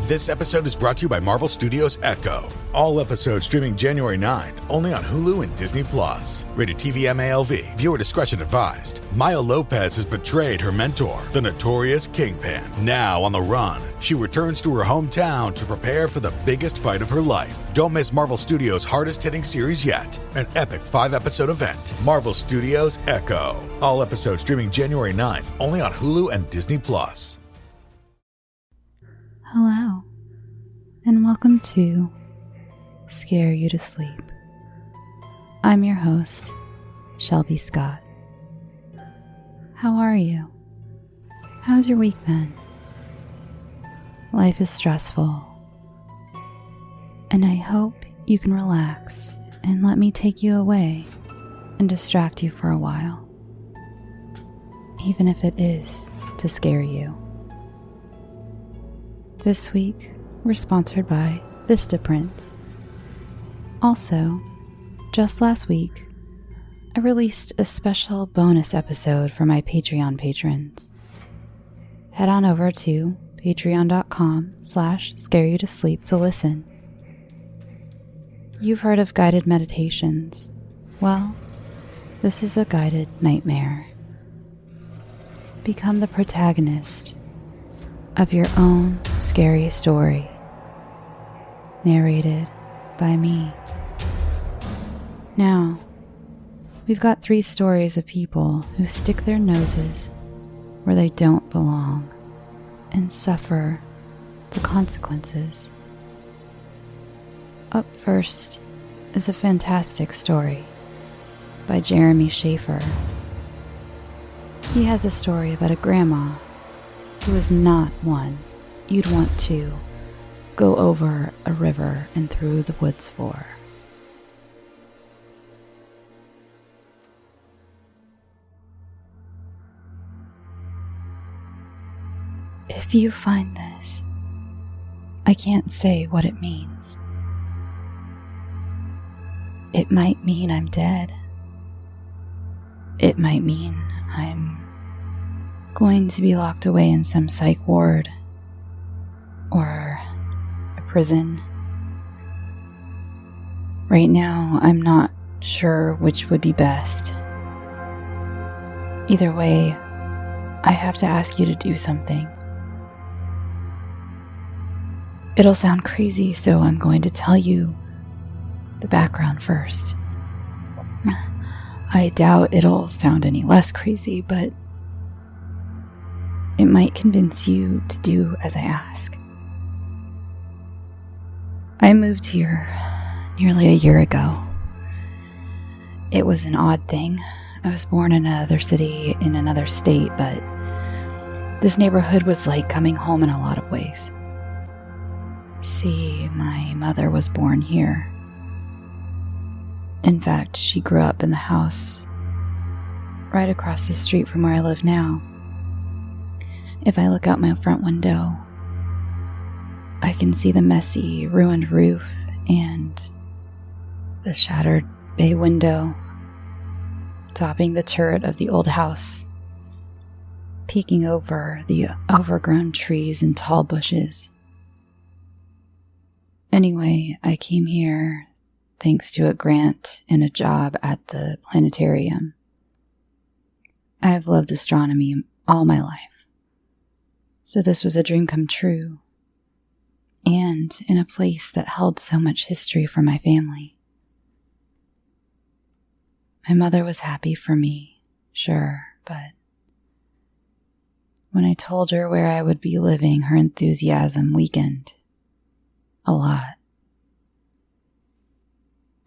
This episode is brought to you by Marvel Studios Echo. All episodes streaming January 9th, only on Hulu and Disney+. Rated TV MALV. Viewer discretion advised. Maya Lopez has betrayed her mentor, the notorious Kingpin. Now on the run, she returns to her hometown to prepare for the biggest fight of her life. Don't miss Marvel Studios' hardest-hitting series yet. An epic 5-episode event. Marvel Studios Echo. All episodes streaming January 9th, only on Hulu and Disney+. Hello, and welcome to Scare You to Sleep. I'm your host, Shelby Scott. How are you? How's your week been? Life is stressful, and I hope you can relax and let me take you away and distract you for a while, even if it is to scare you. This week, we're sponsored by Vistaprint. Also, just last week, I released a special bonus episode for my Patreon patrons. Head on over to patreon.com/scareyoutosleep to listen. You've heard of guided meditations. Well, this is a guided nightmare. Become the protagonist of your own scary story, narrated by me. Now, we've got 3 stories of people who stick their noses where they don't belong and suffer the consequences. Up first is a fantastic story by Jeremy Shaffer. He has a story about a grandma who is not one you'd want to go over a river and through the woods for. If you find this, I can't say what it means. It might mean I'm dead. It might mean I'm going to be locked away in some psych ward or a prison. Right now, I'm not sure which would be best. Either way, I have to ask you to do something. It'll sound crazy, so I'm going to tell you the background first. I doubt it'll sound any less crazy, but it might convince you to do as I ask. I moved here nearly a year ago. It was an odd thing. I was born in another city in another state, but this neighborhood was like coming home in a lot of ways. See, my mother was born here. In fact, she grew up in the house right across the street from where I live now. If I look out my front window, I can see the messy, ruined roof and the shattered bay window topping the turret of the old house, peeking over the overgrown trees and tall bushes. Anyway, I came here thanks to a grant and a job at the planetarium. I've loved astronomy all my life, so this was a dream come true, and in a place that held so much history for my family. My mother was happy for me, sure, but when I told her where I would be living, her enthusiasm weakened a lot.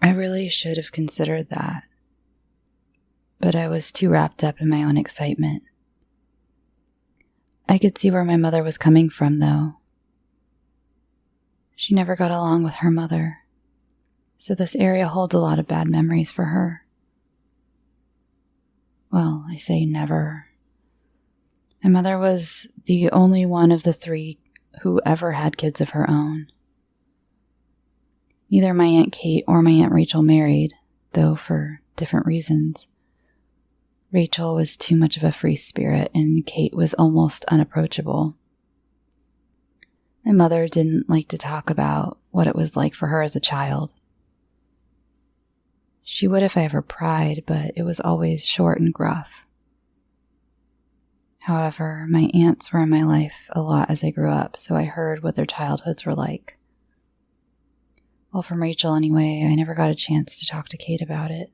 I really should have considered that, but I was too wrapped up in my own excitement. I could see where my mother was coming from, though. She never got along with her mother, so this area holds a lot of bad memories for her. Well, I say never. My mother was the only one of the 3 who ever had kids of her own. Neither my Aunt Kate or my Aunt Rachel married, though for different reasons. Rachel was too much of a free spirit, and Kate was almost unapproachable. My mother didn't like to talk about what it was like for her as a child. She would if I ever pried, but it was always short and gruff. However, my aunts were in my life a lot as I grew up, so I heard what their childhoods were like. Well, from Rachel anyway, I never got a chance to talk to Kate about it.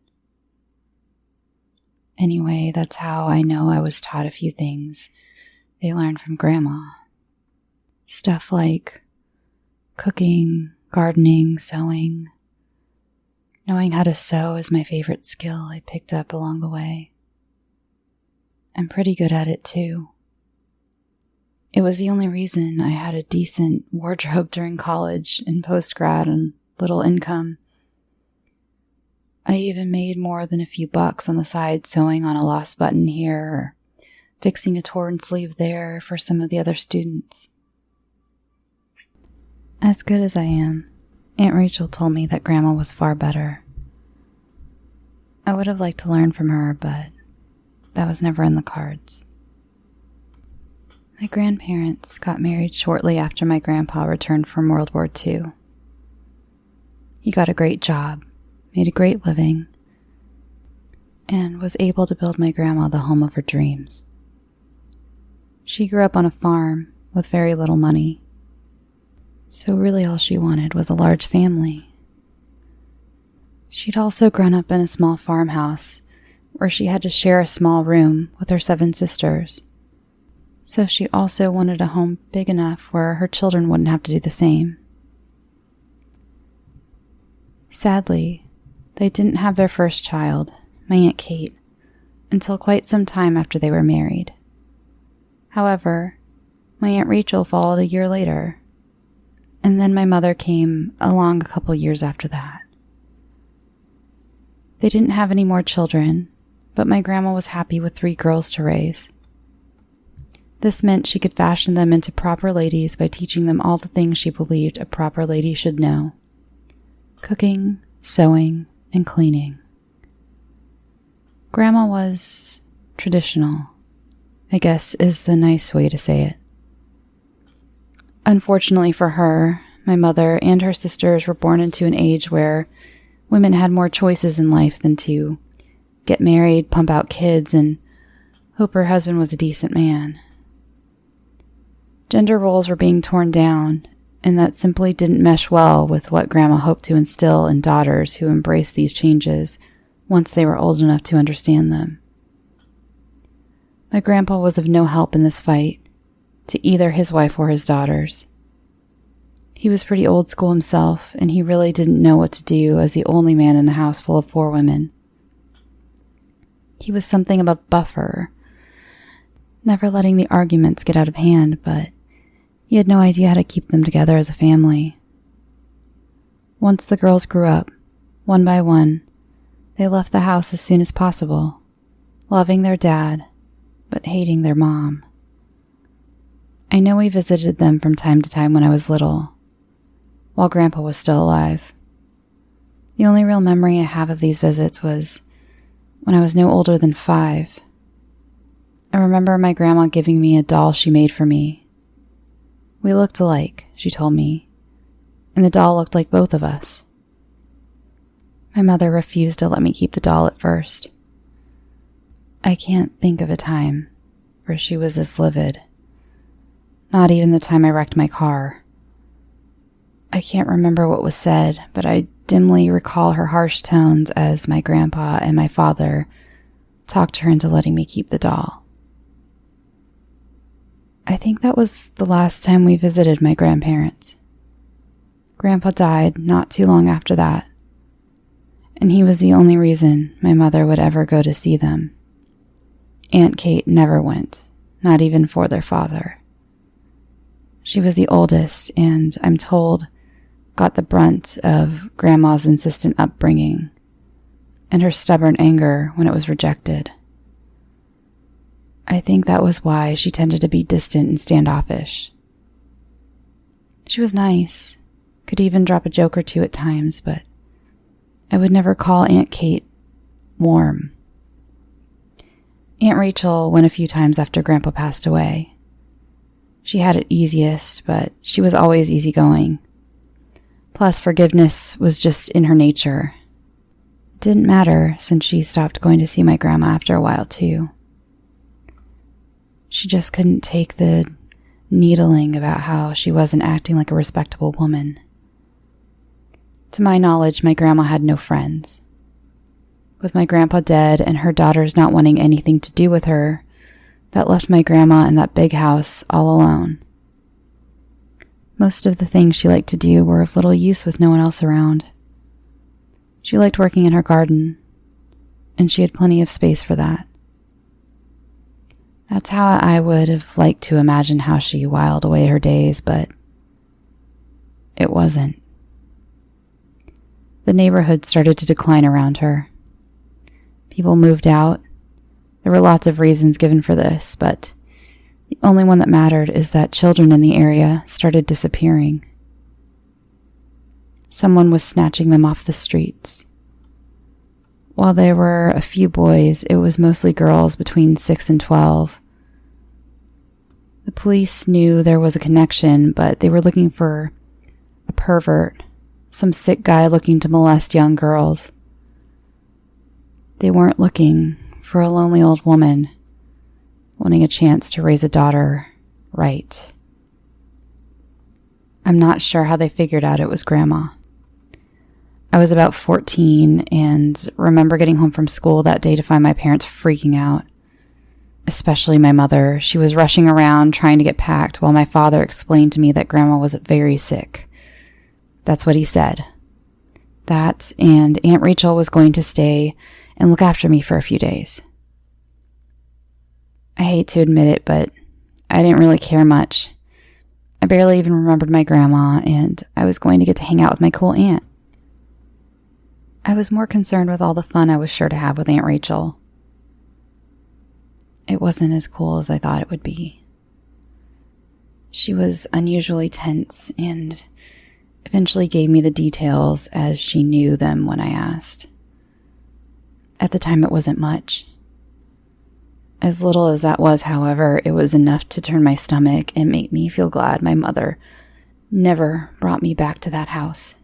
Anyway, that's how I know I was taught a few things they learned from Grandma. Stuff like cooking, gardening, sewing. Knowing how to sew is my favorite skill I picked up along the way. I'm pretty good at it too. It was the only reason I had a decent wardrobe during college and post-grad and little income. I even made more than a few bucks on the side sewing on a lost button here or fixing a torn sleeve there for some of the other students. As good as I am, Aunt Rachel told me that Grandma was far better. I would have liked to learn from her, but that was never in the cards. My grandparents got married shortly after my grandpa returned from World War II. He got a great job, made a great living, and was able to build my grandma the home of her dreams. She grew up on a farm with very little money, so really all she wanted was a large family. She'd also grown up in a small farmhouse where she had to share a small room with her 7 sisters. So she also wanted a home big enough where her children wouldn't have to do the same. Sadly, they didn't have their first child, my Aunt Kate, until quite some time after they were married. However, my Aunt Rachel followed a year later, and then my mother came along a couple years after that. They didn't have any more children, but my grandma was happy with 3 girls to raise. This meant she could fashion them into proper ladies by teaching them all the things she believed a proper lady should know: cooking, sewing, and cleaning. Grandma was traditional, I guess is the nice way to say it. Unfortunately for her, my mother and her sisters were born into an age where women had more choices in life than to get married, pump out kids, and hope her husband was a decent man. Gender roles were being torn down, and that simply didn't mesh well with what Grandma hoped to instill in daughters who embraced these changes once they were old enough to understand them. My grandpa was of no help in this fight to either his wife or his daughters. He was pretty old school himself, and he really didn't know what to do as the only man in a house full of 4 women. He was something of a buffer, never letting the arguments get out of hand, but he had no idea how to keep them together as a family. Once the girls grew up, one by one, they left the house as soon as possible, loving their dad, but hating their mom. I know we visited them from time to time when I was little, while Grandpa was still alive. The only real memory I have of these visits was when I was no older than 5. I remember my grandma giving me a doll she made for me. We looked alike, she told me, and the doll looked like both of us. My mother refused to let me keep the doll at first. I can't think of a time where she was this livid. Not even the time I wrecked my car. I can't remember what was said, but I dimly recall her harsh tones as my grandpa and my father talked her into letting me keep the doll. I think that was the last time we visited my grandparents. Grandpa died not too long after that, and he was the only reason my mother would ever go to see them. Aunt Kate never went, not even for their father. She was the oldest, and I'm told got the brunt of Grandma's insistent upbringing and her stubborn anger when it was rejected. I think that was why she tended to be distant and standoffish. She was nice, could even drop a joke or two at times, but I would never call Aunt Kate warm. Aunt Rachel went a few times after Grandpa passed away. She had it easiest, but she was always easygoing. Plus, forgiveness was just in her nature. It didn't matter since she stopped going to see my grandma after a while, too. She just couldn't take the needling about how she wasn't acting like a respectable woman. To my knowledge, my grandma had no friends. With my grandpa dead and her daughters not wanting anything to do with her, that left my grandma in that big house all alone. Most of the things she liked to do were of little use with no one else around. She liked working in her garden, and she had plenty of space for that. That's how I would have liked to imagine how she whiled away her days, but it wasn't. The neighborhood started to decline around her. People moved out. There were lots of reasons given for this, but the only one that mattered is that children in the area started disappearing. Someone was snatching them off the streets. While there were a few boys, it was mostly girls between 6 and 12. The police knew there was a connection, but they were looking for a pervert, some sick guy looking to molest young girls. They weren't looking for a lonely old woman wanting a chance to raise a daughter right. I'm not sure how they figured out it was Grandma. I was about 14 and remember getting home from school that day to find my parents freaking out. Especially my mother. She was rushing around trying to get packed while my father explained to me that Grandma was very sick. That's what he said. That and Aunt Rachel was going to stay and look after me for a few days. I hate to admit it, but I didn't really care much. I barely even remembered my grandma, and I was going to get to hang out with my cool aunt. I was more concerned with all the fun I was sure to have with Aunt Rachel. It wasn't as cool as I thought it would be. She was unusually tense and eventually gave me the details as she knew them when I asked. At the time, it wasn't much. As little as that was, however, it was enough to turn my stomach and make me feel glad my mother never brought me back to that house.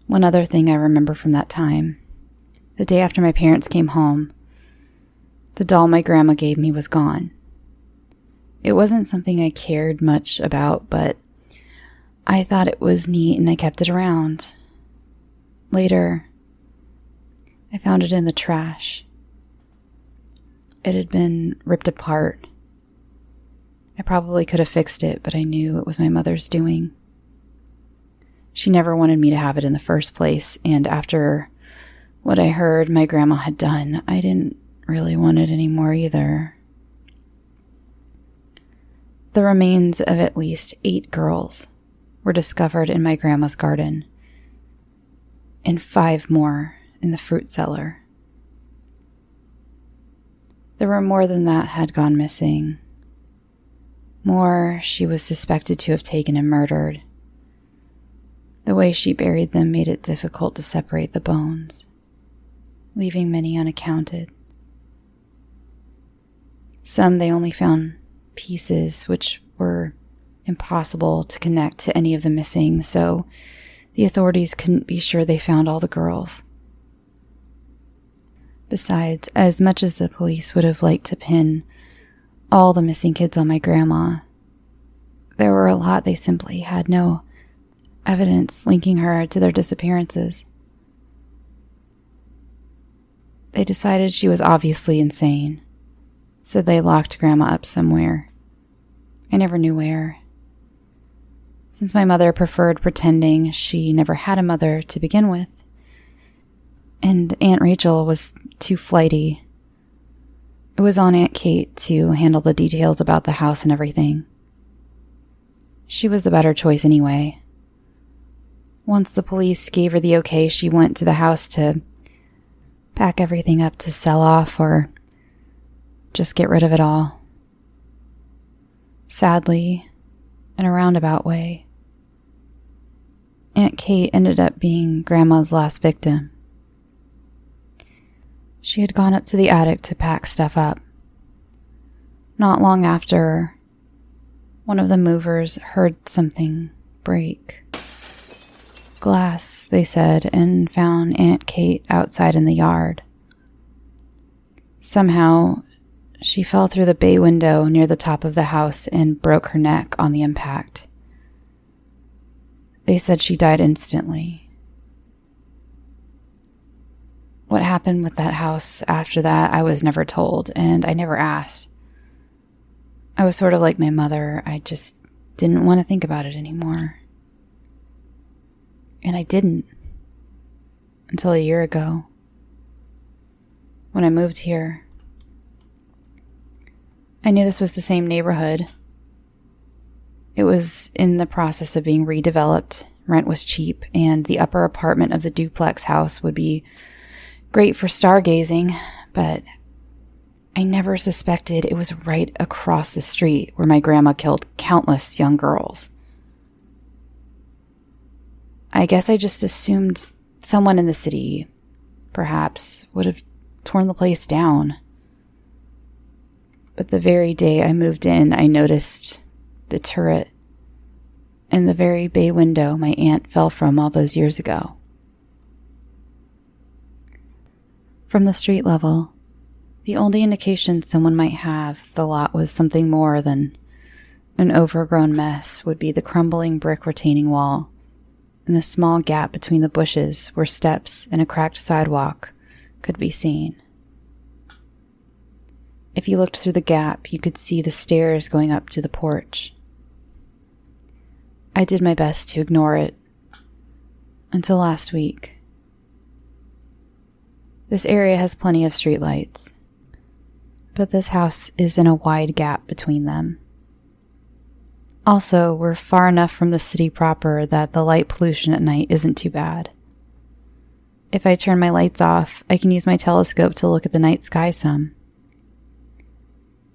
One other thing I remember from that time, the day after my parents came home, the doll my grandma gave me was gone. It wasn't something I cared much about, but I thought it was neat and I kept it around. Later, I found it in the trash. It had been ripped apart. I probably could have fixed it, but I knew it was my mother's doing. She never wanted me to have it in the first place, and after what I heard my grandma had done, I didn't really want it anymore either. The remains of at least 8 girls were discovered in my grandma's garden, and 5 more in the fruit cellar. There were more than that had gone missing. More she was suspected to have taken and murdered. The way she buried them made it difficult to separate the bones, leaving many unaccounted. Some they only found pieces which were impossible to connect to any of the missing, so the authorities couldn't be sure they found all the girls. Besides, as much as the police would have liked to pin all the missing kids on my grandma, there were a lot they simply had no evidence linking her to their disappearances. They decided she was obviously insane, so they locked Grandma up somewhere. I never knew where. Since my mother preferred pretending she never had a mother to begin with, and Aunt Rachel was too flighty, it was on Aunt Kate to handle the details about the house and everything. She was the better choice anyway. Once the police gave her the okay, she went to the house to pack everything up to sell off or just get rid of it all. Sadly, in a roundabout way, Aunt Kate ended up being Grandma's last victim. She had gone up to the attic to pack stuff up. Not long after, one of the movers heard something break. Glass, they said, and found Aunt Kate outside in the yard. Somehow, she fell through the bay window near the top of the house and broke her neck on the impact. They said she died instantly. What happened with that house after that, I was never told, and I never asked. I was sort of like my mother. I just didn't want to think about it anymore. And I didn't. Until a year ago. When I moved here. I knew this was the same neighborhood. It was in the process of being redeveloped. Rent was cheap, and the upper apartment of the duplex house would be great for stargazing, but I never suspected it was right across the street where my grandma killed countless young girls. I guess I just assumed someone in the city, perhaps, would have torn the place down. But the very day I moved in, I noticed the turret and the very bay window my aunt fell from all those years ago. From the street level, the only indication someone might have the lot was something more than an overgrown mess would be the crumbling brick retaining wall and the small gap between the bushes where steps and a cracked sidewalk could be seen. If you looked through the gap, you could see the stairs going up to the porch. I did my best to ignore it until last week. This area has plenty of streetlights, but this house is in a wide gap between them. Also, we're far enough from the city proper that the light pollution at night isn't too bad. If I turn my lights off, I can use my telescope to look at the night sky some.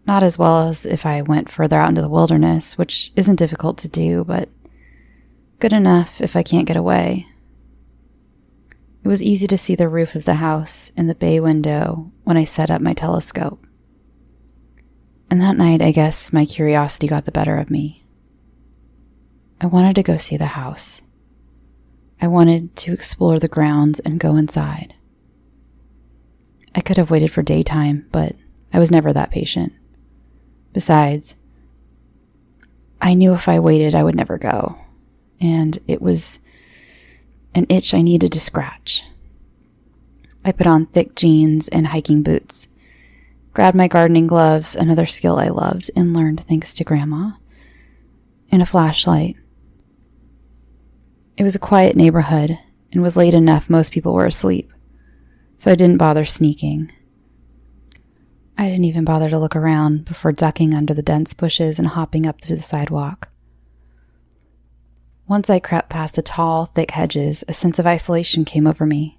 Not as well as if I went further out into the wilderness, which isn't difficult to do, but good enough if I can't get away. It was easy to see the roof of the house and the bay window when I set up my telescope. And that night, I guess my curiosity got the better of me. I wanted to go see the house. I wanted to explore the grounds and go inside. I could have waited for daytime, but I was never that patient. Besides, I knew if I waited, I would never go. And it was an itch I needed to scratch. I put on thick jeans and hiking boots, grabbed my gardening gloves, another skill I loved and learned thanks to Grandma, and a flashlight. It was a quiet neighborhood and was late enough most people were asleep, so I didn't bother sneaking. I didn't even bother to look around before ducking under the dense bushes and hopping up to the sidewalk. Once I crept past the tall, thick hedges, a sense of isolation came over me.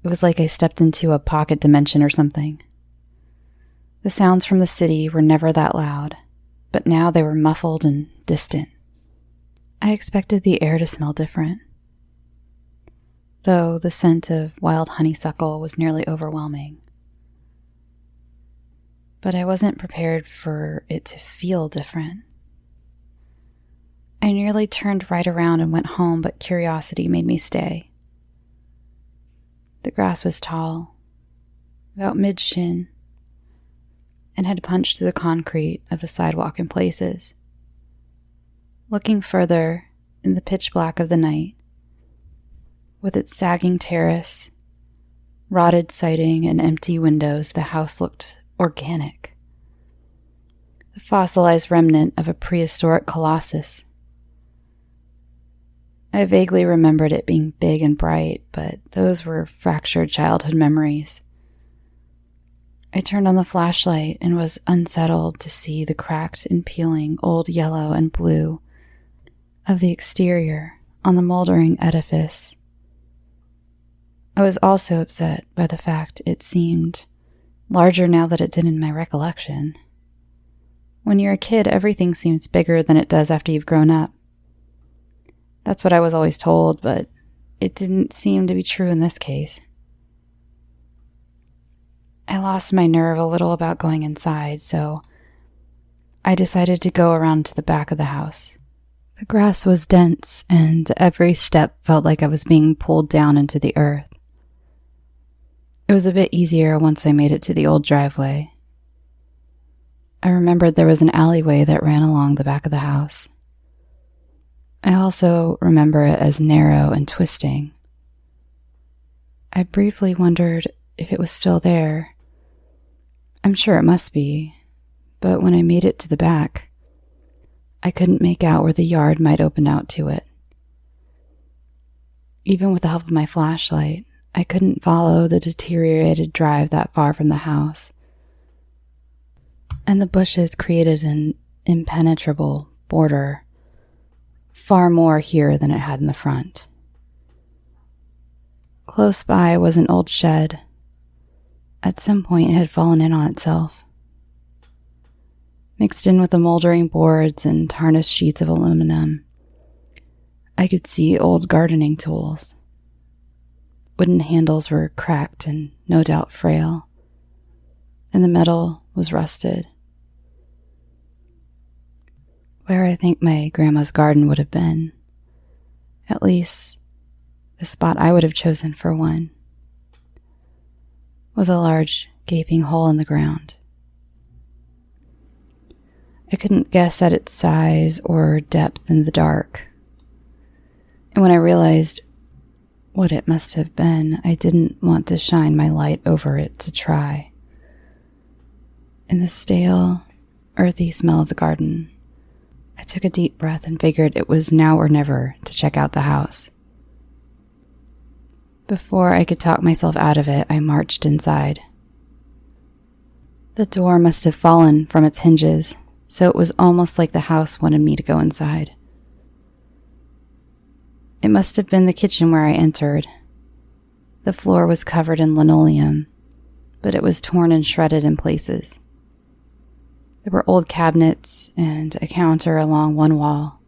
It was like I stepped into a pocket dimension or something. The sounds from the city were never that loud, but now they were muffled and distant. I expected the air to smell different, though the scent of wild honeysuckle was nearly overwhelming. But I wasn't prepared for it to feel different. I nearly turned right around and went home, but curiosity made me stay. The grass was tall, about mid-shin, and had punched through the concrete of the sidewalk in places. Looking further, in the pitch black of the night, with its sagging terrace, rotted siding, and empty windows, the house looked organic. The fossilized remnant of a prehistoric colossus. I vaguely remembered it being big and bright, but those were fractured childhood memories. I turned on the flashlight and was unsettled to see the cracked and peeling old yellow and blue of the exterior on the moldering edifice. I was also upset by the fact it seemed larger now that it did in my recollection. When you're a kid, everything seems bigger than it does after you've grown up. That's what I was always told, but it didn't seem to be true in this case. I lost my nerve a little about going inside, so I decided to go around to the back of the house. The grass was dense, and every step felt like I was being pulled down into the earth. It was a bit easier once I made it to the old driveway. I remembered there was an alleyway that ran along the back of the house. I also remember it as narrow and twisting. I briefly wondered if it was still there. I'm sure it must be, but when I made it to the back, I couldn't make out where the yard might open out to it. Even with the help of my flashlight, I couldn't follow the deteriorated drive that far from the house. And the bushes created an impenetrable border, far more here than it had in the front. Close by was an old shed. At some point it had fallen in on itself. Mixed in with the moldering boards and tarnished sheets of aluminum, I could see old gardening tools. Wooden handles were cracked and no doubt frail, and the metal was rusted. Where I think my grandma's garden would have been, at least the spot I would have chosen for one, was a large gaping hole in the ground. I couldn't guess at its size or depth in the dark, and when I realized what it must have been, I didn't want to shine my light over it to try. In the stale, earthy smell of the garden, I took a deep breath and figured it was now or never to check out the house. Before I could talk myself out of it, I marched inside. The door must have fallen from its hinges, so it was almost like the house wanted me to go inside. It must have been the kitchen where I entered. The floor was covered in linoleum, but it was torn and shredded in places. There were old cabinets and a counter along one wall.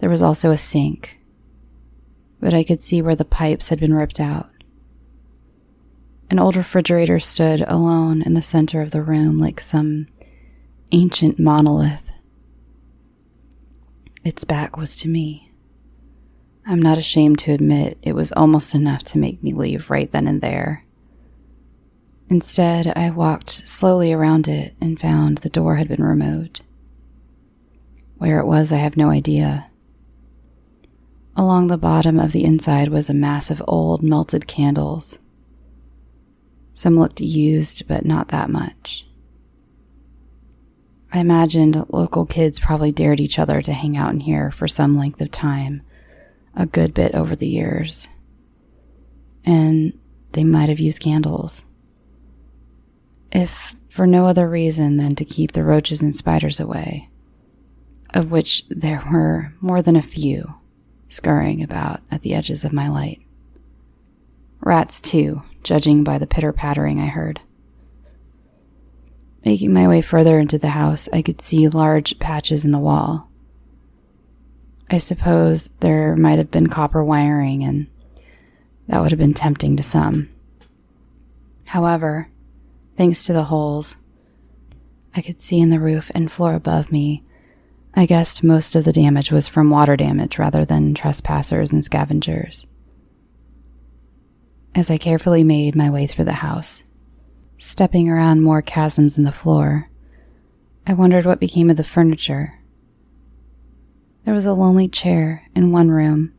There was also a sink, but I could see where the pipes had been ripped out. An old refrigerator stood alone in the center of the room like some ancient monolith. Its back was to me. I'm not ashamed to admit it was almost enough to make me leave right then and there. Instead, I walked slowly around it and found the door had been removed. Where it was, I have no idea. Along the bottom of the inside was a mass of old melted candles. Some looked used, but not that much. I imagined local kids probably dared each other to hang out in here for some length of time, a good bit over the years. And they might have used candles, if for no other reason than to keep the roaches and spiders away, of which there were more than a few scurrying about at the edges of my light. Rats, too, judging by the pitter-pattering I heard. Making my way further into the house, I could see large patches in the wall. I suppose there might have been copper wiring, and that would have been tempting to some. However, thanks to the holes I could see in the roof and floor above me, I guessed most of the damage was from water damage rather than trespassers and scavengers. As I carefully made my way through the house, stepping around more chasms in the floor, I wondered what became of the furniture. There was a lonely chair in one room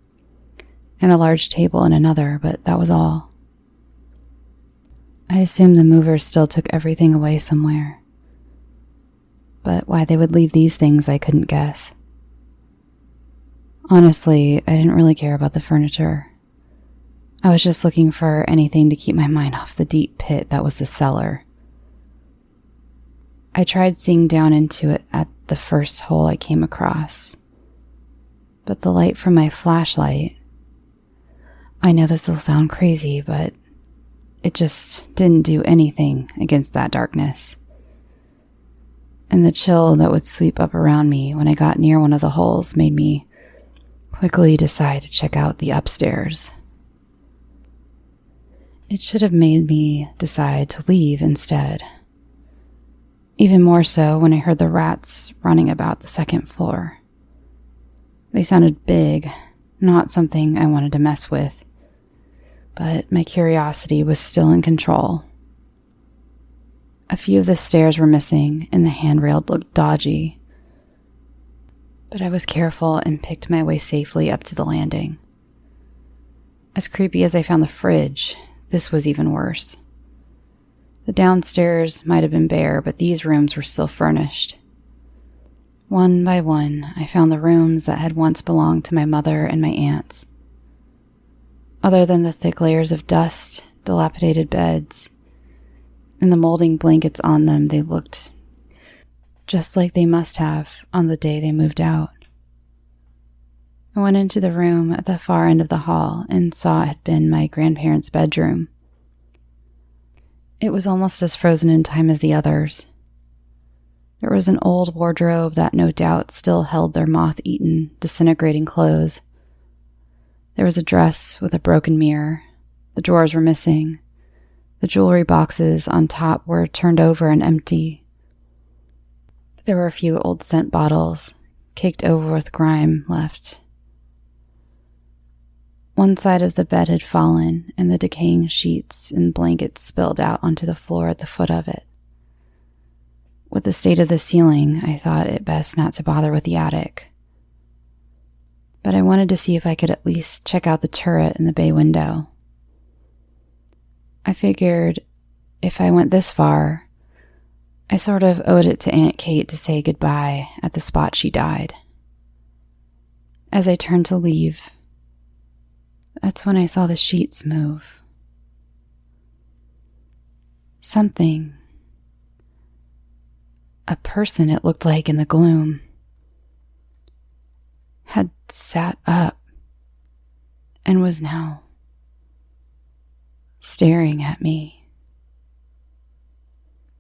and a large table in another, but that was all. I assumed the movers still took everything away somewhere, but why they would leave these things I couldn't guess. Honestly, I didn't really care about the furniture. I was just looking for anything to keep my mind off the deep pit that was the cellar. I tried seeing down into it at the first hole I came across, but the light from my flashlight, I know this will sound crazy, but it just didn't do anything against that darkness. And the chill that would sweep up around me when I got near one of the holes made me quickly decide to check out the upstairs. It should have made me decide to leave instead. Even more so when I heard the rats running about the second floor. They sounded big, not something I wanted to mess with, but my curiosity was still in control. A few of the stairs were missing and the handrail looked dodgy, but I was careful and picked my way safely up to the landing. As creepy as I found the fridge, this was even worse. The downstairs might have been bare, but these rooms were still furnished. One by one, I found the rooms that had once belonged to my mother and my aunts. Other than the thick layers of dust, dilapidated beds, and the molding blankets on them, they looked just like they must have on the day they moved out. I went into the room at the far end of the hall and saw it had been my grandparents' bedroom. It was almost as frozen in time as the others. There was an old wardrobe that no doubt still held their moth-eaten, disintegrating clothes. There was a dress with a broken mirror. The drawers were missing. The jewelry boxes on top were turned over and empty. There were a few old scent bottles, caked over with grime, left. One side of the bed had fallen, and the decaying sheets and blankets spilled out onto the floor at the foot of it. With the state of the ceiling, I thought it best not to bother with the attic. But I wanted to see if I could at least check out the turret in the bay window. I figured if I went this far, I sort of owed it to Aunt Kate to say goodbye at the spot she died. As I turned to leave, that's when I saw the sheets move. Something, a person it looked like in the gloom, had sat up and was now staring at me.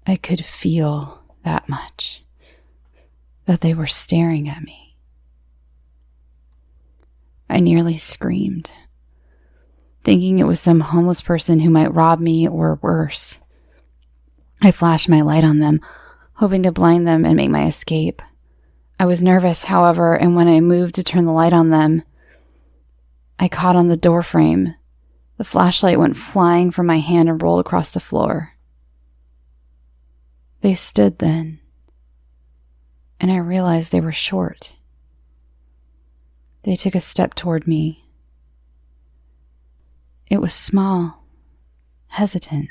I could feel that much, that they were staring at me. I nearly screamed, thinking it was some homeless person who might rob me or worse. I flashed my light on them, hoping to blind them and make my escape. I was nervous, however, and when I moved to turn the light on them, I caught on the door frame. The flashlight went flying from my hand and rolled across the floor. They stood then, and I realized they were short. They took a step toward me. It was small, hesitant,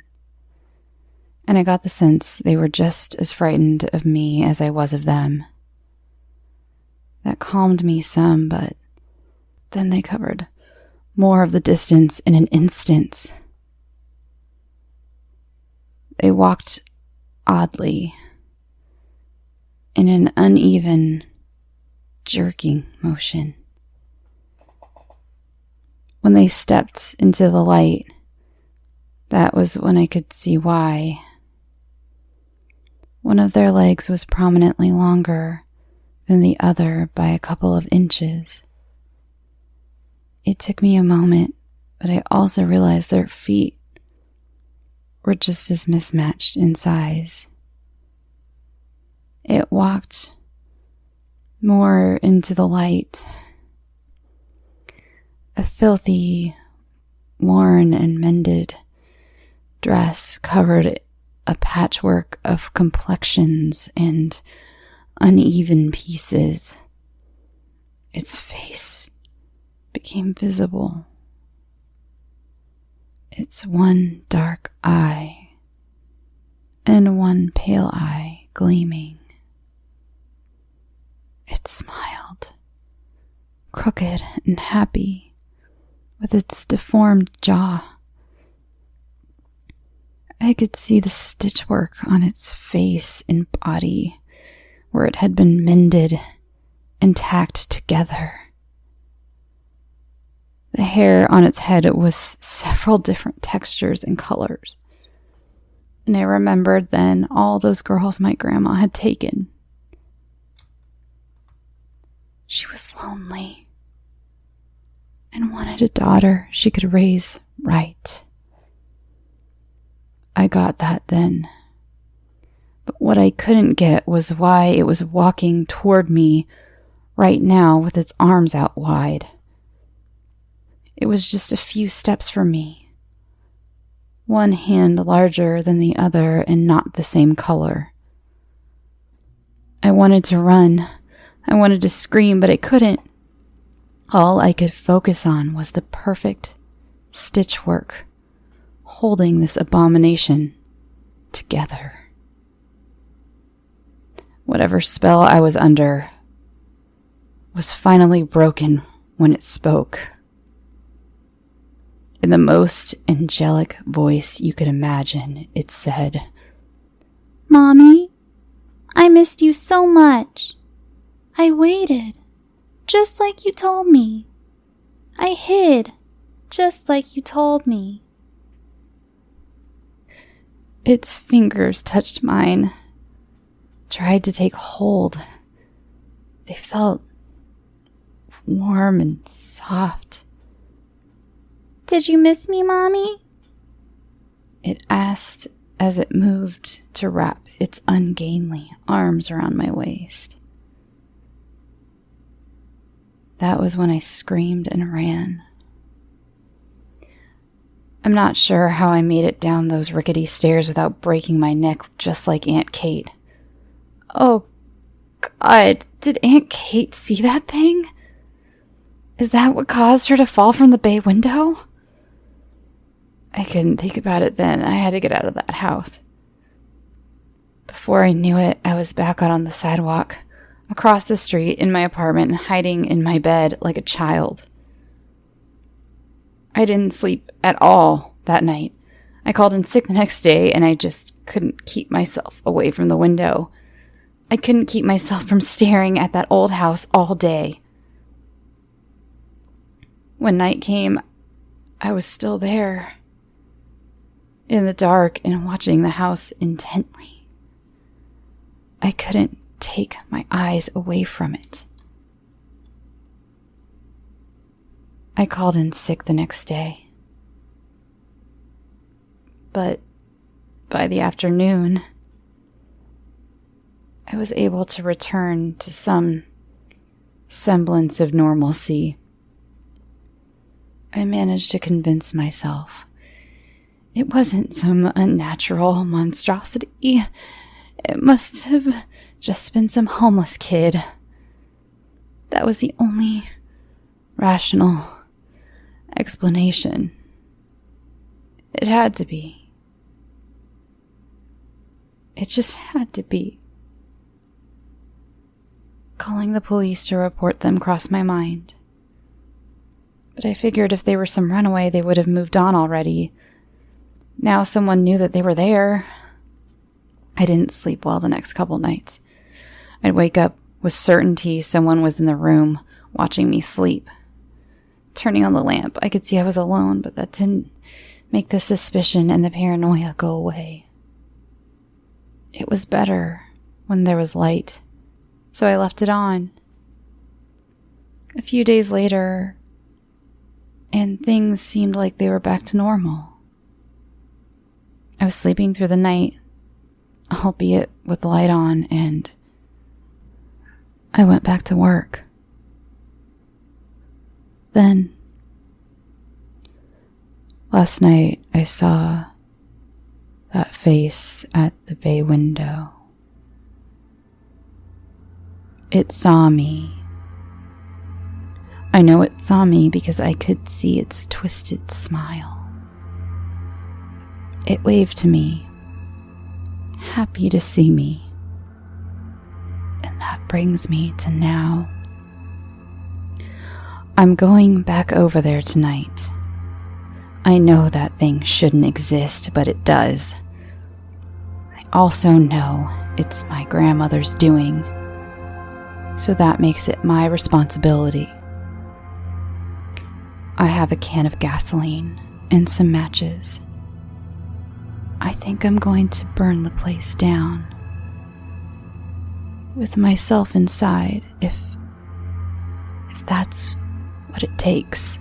and I got the sense they were just as frightened of me as I was of them. That calmed me some, but then they covered more of the distance in an instant. They walked oddly, in an uneven, jerking motion. When they stepped into the light, that was when I could see why. One of their legs was prominently longer than the other by a couple of inches. It took me a moment, but I also realized their feet were just as mismatched in size. It walked more into the light. A filthy, worn and mended dress covered a patchwork of complexions and uneven pieces. Its face became visible. Its one dark eye and one pale eye gleaming. It smiled, crooked and happy, with its deformed jaw. I could see the stitchwork on its face and body where it had been mended and tacked together. The hair on its head was several different textures and colors, and I remembered then all those girls my grandma had taken. She was lonely and wanted a daughter she could raise right. I got that then. But what I couldn't get was why it was walking toward me right now with its arms out wide. It was just a few steps from me. One hand larger than the other and not the same color. I wanted to run. I wanted to scream, but I couldn't. All I could focus on was the perfect stitch work, holding this abomination together. Whatever spell I was under was finally broken when it spoke. In the most angelic voice you could imagine, it said, "Mommy, I missed you so much. I waited, just like you told me. I hid, just like you told me." Its fingers touched mine, tried to take hold. They felt warm and soft. "Did you miss me, Mommy?" It asked as it moved to wrap its ungainly arms around my waist. That was when I screamed and ran. I'm not sure how I made it down those rickety stairs without breaking my neck just like Aunt Kate. Oh, God, did Aunt Kate see that thing? Is that what caused her to fall from the bay window? I couldn't think about it then. I had to get out of that house. Before I knew it, I was back out on the sidewalk, across the street in my apartment, hiding in my bed like a child. I didn't sleep at all that night. I called in sick the next day, and I just couldn't keep myself away from the window. I couldn't keep myself from staring at that old house all day. When night came, I was still there, in the dark and watching the house intently. I couldn't take my eyes away from it. I called in sick the next day. But by the afternoon, I was able to return to some semblance of normalcy. I managed to convince myself it wasn't some unnatural monstrosity. It must have just been some homeless kid. That was the only rational explanation. It had to be. It just had to be. Calling the police to report them crossed my mind. But I figured if they were some runaway, they would have moved on already. Now someone knew that they were there. I didn't sleep well the next couple nights. I'd wake up with certainty someone was in the room watching me sleep. Turning on the lamp, I could see I was alone, but that didn't make the suspicion and the paranoia go away. It was better when there was light, so I left it on. A few days later, and things seemed like they were back to normal. I was sleeping through the night, albeit with the light on, and I went back to work. Then, last night, I saw that face at the bay window. It saw me. I know it saw me because I could see its twisted smile. It waved to me, happy to see me. And that brings me to now. I'm going back over there tonight. I know that thing shouldn't exist, but it does. I also know it's my grandmother's doing, so that makes it my responsibility. I have a can of gasoline and some matches. I think I'm going to burn the place down, with myself inside, if that's what it takes.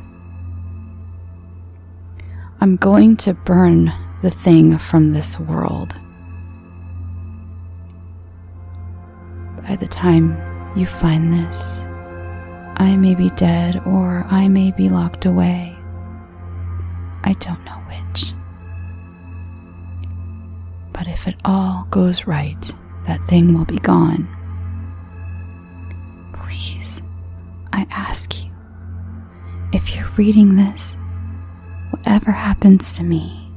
I'm going to burn the thing from this world. By the time you find this, I may be dead or I may be locked away. I don't know which. But if it all goes right, that thing will be gone. Please, I ask you, if you're reading this, whatever happens to me,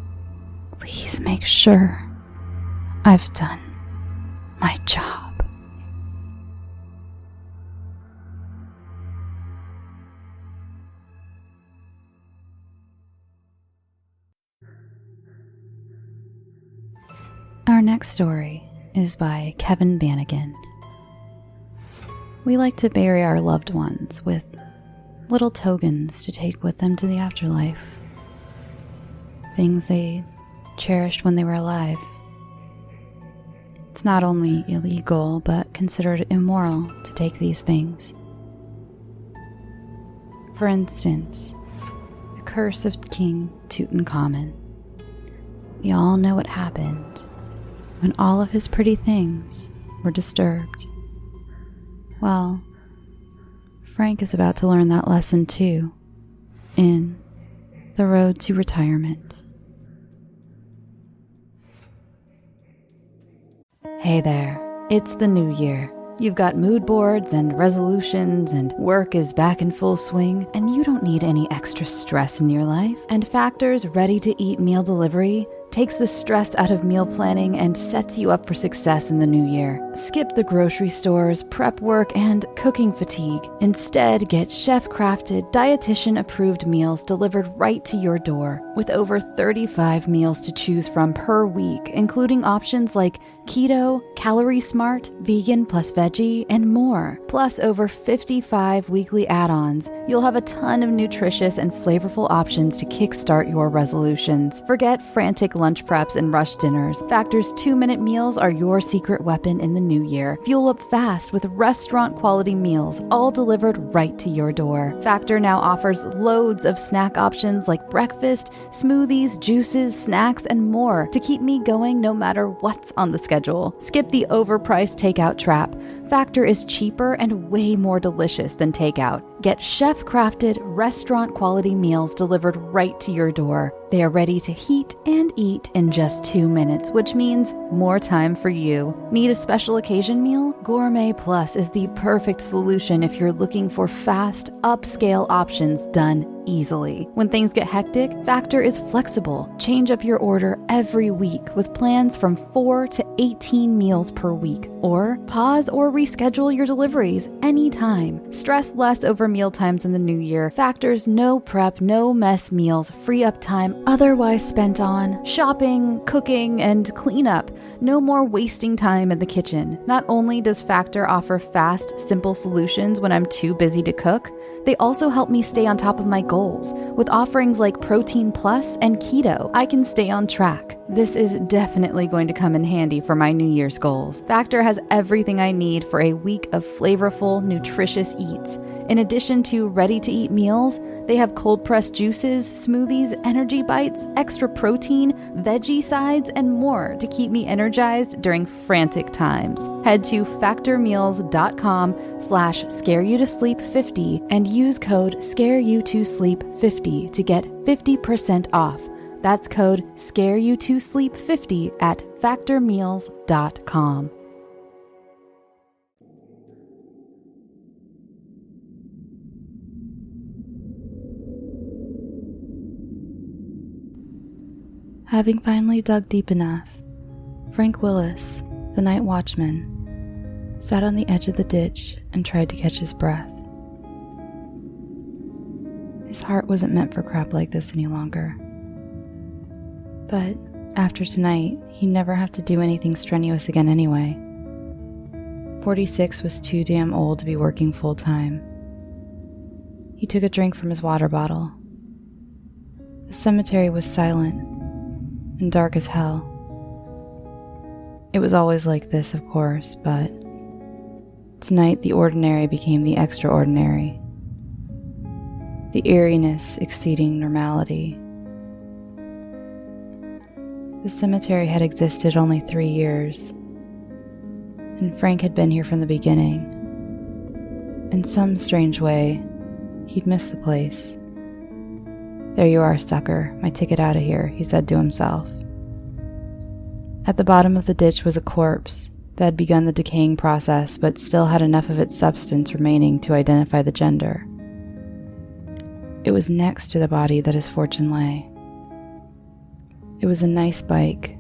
please make sure I've done my job. Our next story is by Kevin Bannigan. We like to bury our loved ones with little tokens to take with them to the afterlife. Things they cherished when they were alive. It's not only illegal, but considered immoral to take these things. For instance, the curse of King Tutankhamun. We all know what happened when all of his pretty things were disturbed. Well, Frank is about to learn that lesson too, in The Road to Retirement. Hey there, it's the new year. You've got mood boards and resolutions, and work is back in full swing, and you don't need any extra stress in your life. And Factor's ready-to-eat meal delivery takes the stress out of meal planning and sets you up for success in the new year. Skip the grocery stores, prep work, and cooking fatigue. Instead, get chef-crafted, dietitian-approved meals delivered right to your door, with over 35 meals to choose from per week, including options like keto, calorie smart, vegan plus veggie, and more. Plus over 55 weekly add-ons. You'll have a ton of nutritious and flavorful options to kickstart your resolutions. Forget frantic lunch preps and rush dinners. Factor's 2-minute meals are your secret weapon in the new year. Fuel up fast with restaurant-quality meals, all delivered right to your door. Factor now offers loads of snack options like breakfast, smoothies, juices, snacks, and more to keep me going no matter what's on the schedule. Skip the overpriced takeout trap. Factor is cheaper and way more delicious than takeout. Get chef-crafted, restaurant-quality meals delivered right to your door. They are ready to heat and eat in just 2 minutes, which means more time for you. Need a special occasion meal? Gourmet Plus is the perfect solution if you're looking for fast, upscale options done easily. When things get hectic, Factor is flexible. Change up your order every week with plans from 4 to 18 meals per week. Or pause or reschedule your deliveries anytime. Stress less over meal times in the new year. Factor's no prep, no mess meals free up time otherwise spent on shopping, cooking, and cleanup. No more wasting time in the kitchen. Not only does Factor offer fast, simple solutions when I'm too busy to cook, they also help me stay on top of my goals. With offerings like Protein Plus and Keto, I can stay on track. This is definitely going to come in handy for my New Year's goals. Factor has everything I need for a week of flavorful, nutritious eats. In addition to ready-to-eat meals, they have cold-pressed juices, smoothies, energy bites, extra protein, veggie sides, and more to keep me energized during frantic times. Head to factormeals.com/scareyoutosleep50 and use code ScareYouToSleep50 to get 50% off. That's code ScareYouToSleep50 at factormeals.com. Having finally dug deep enough, Frank Willis, the night watchman, sat on the edge of the ditch and tried to catch his breath. His heart wasn't meant for crap like this any longer. But after tonight, he'd never have to do anything strenuous again anyway. 46 was too damn old to be working full-time. He took a drink from his water bottle. The cemetery was silent and dark as hell. It was always like this, of course, but tonight the ordinary became the extraordinary, the eeriness exceeding normality. The cemetery had existed only 3 years, and Frank had been here from the beginning. In some strange way, he'd missed the place. "There you are, sucker, my ticket out of here," he said to himself. At the bottom of the ditch was a corpse that had begun the decaying process but still had enough of its substance remaining to identify the gender. It was next to the body that his fortune lay. It was a nice bike.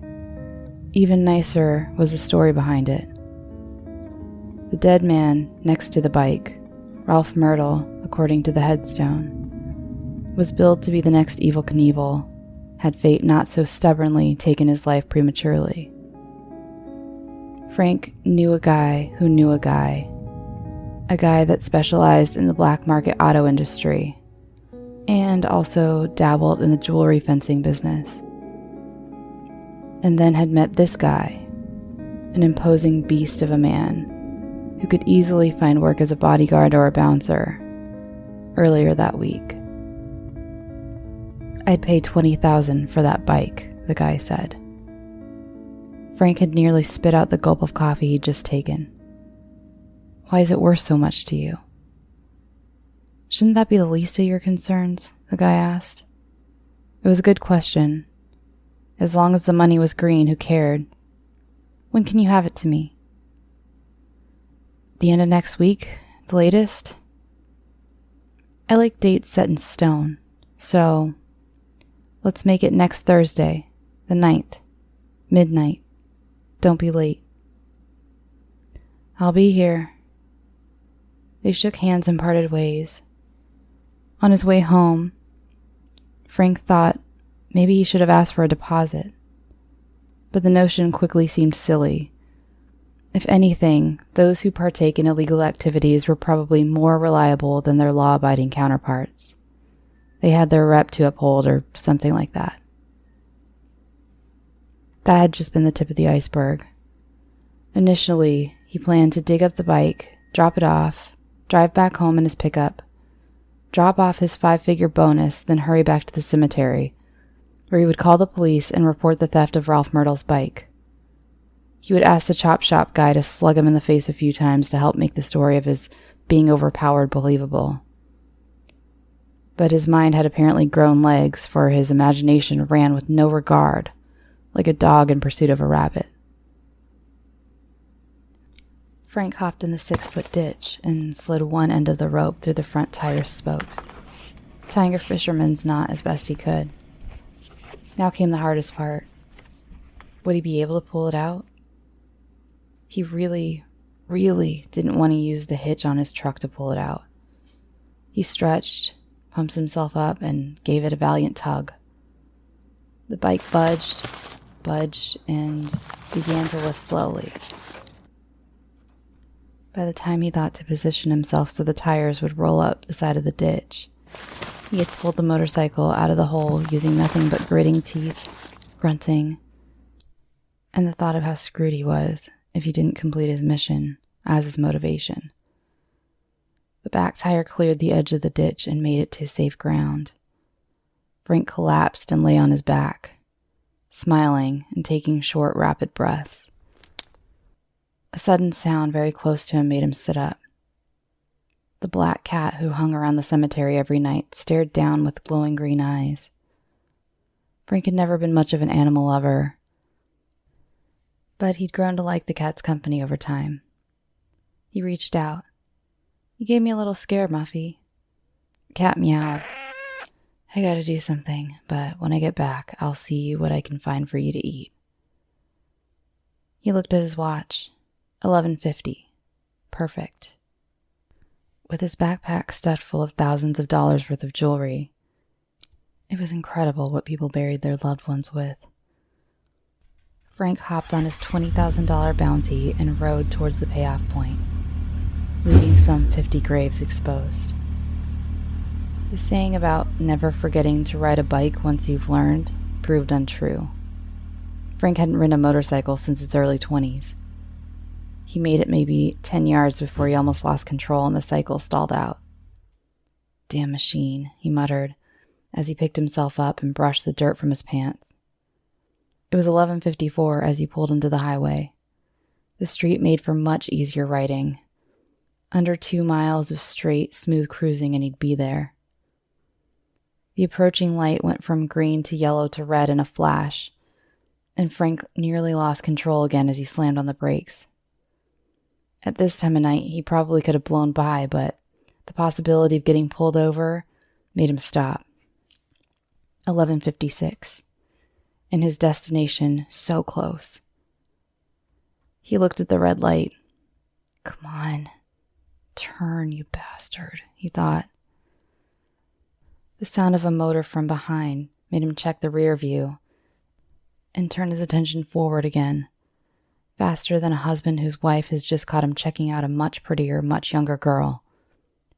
Even nicer was the story behind it. The dead man next to the bike, Ralph Myrtle, according to the headstone, was billed to be the next Evel Knievel, had fate not so stubbornly taken his life prematurely. Frank knew a guy who knew a guy that specialized in the black market auto industry, and also dabbled in the jewelry fencing business. And then had met this guy, an imposing beast of a man who could easily find work as a bodyguard or a bouncer, earlier that week. "I'd pay $20,000 for that bike," the guy said. Frank had nearly spit out the gulp of coffee he'd just taken. "Why is it worth so much to you?" "Shouldn't that be the least of your concerns?" the guy asked. It was a good question. As long as the money was green, who cared? "When can you have it to me?" "The end of next week, the latest." "I like dates set in stone, so let's make it next Thursday, the 9th, midnight. Don't be late." "I'll be here." They shook hands and parted ways. On his way home, Frank thought maybe he should have asked for a deposit, but the notion quickly seemed silly. If anything, those who partake in illegal activities were probably more reliable than their law-abiding counterparts. They had their rep to uphold or something like that. That had just been the tip of the iceberg. Initially, he planned to dig up the bike, drop it off, drive back home in his pickup, drop off his 5-figure bonus, then hurry back to the cemetery, where he would call the police and report the theft of Ralph Myrtle's bike. He would ask the chop shop guy to slug him in the face a few times to help make the story of his being overpowered believable. But his mind had apparently grown legs, for his imagination ran with no regard, like a dog in pursuit of a rabbit. Frank hopped in the 6-foot ditch and slid one end of the rope through the front tire's spokes, tying a fisherman's knot as best he could. Now came the hardest part. Would he be able to pull it out? He really didn't want to use the hitch on his truck to pull it out. He stretched, pumped himself up, and gave it a valiant tug. The bike budged, and began to lift slowly. By the time he thought to position himself so the tires would roll up the side of the ditch, he had pulled the motorcycle out of the hole using nothing but gritting teeth, grunting, and the thought of how screwed he was if he didn't complete his mission as his motivation. The back tire cleared the edge of the ditch and made it to safe ground. Frank collapsed and lay on his back, smiling and taking short, rapid breaths. A sudden sound very close to him made him sit up. The black cat who hung around the cemetery every night stared down with glowing green eyes. Frank had never been much of an animal lover, but he'd grown to like the cat's company over time. He reached out. "You gave me a little scare, Muffy." The cat meowed. "I gotta do something, but when I get back, I'll see what I can find for you to eat." He looked at his watch. 11:50. Perfect. With his backpack stuffed full of thousands of dollars worth of jewelry, it was incredible what people buried their loved ones with. Frank hopped on his $20,000 bounty and rode towards the payoff point, leaving some 50 graves exposed. The saying about never forgetting to ride a bike once you've learned proved untrue. Frank hadn't ridden a motorcycle since his early 20s. He made it maybe 10 yards before he almost lost control and the cycle stalled out. "Damn machine," he muttered as he picked himself up and brushed the dirt from his pants. It was 11:54 as he pulled into the highway. The street made for much easier riding. Under 2 miles of straight, smooth cruising and he'd be there. The approaching light went from green to yellow to red in a flash, and Frank nearly lost control again as he slammed on the brakes. At this time of night, he probably could have blown by, but the possibility of getting pulled over made him stop. 11:56, and his destination so close. He looked at the red light. Come on, turn, you bastard, he thought. The sound of a motor from behind made him check the rear view and turn his attention forward again, faster than a husband whose wife has just caught him checking out a much prettier, much younger girl.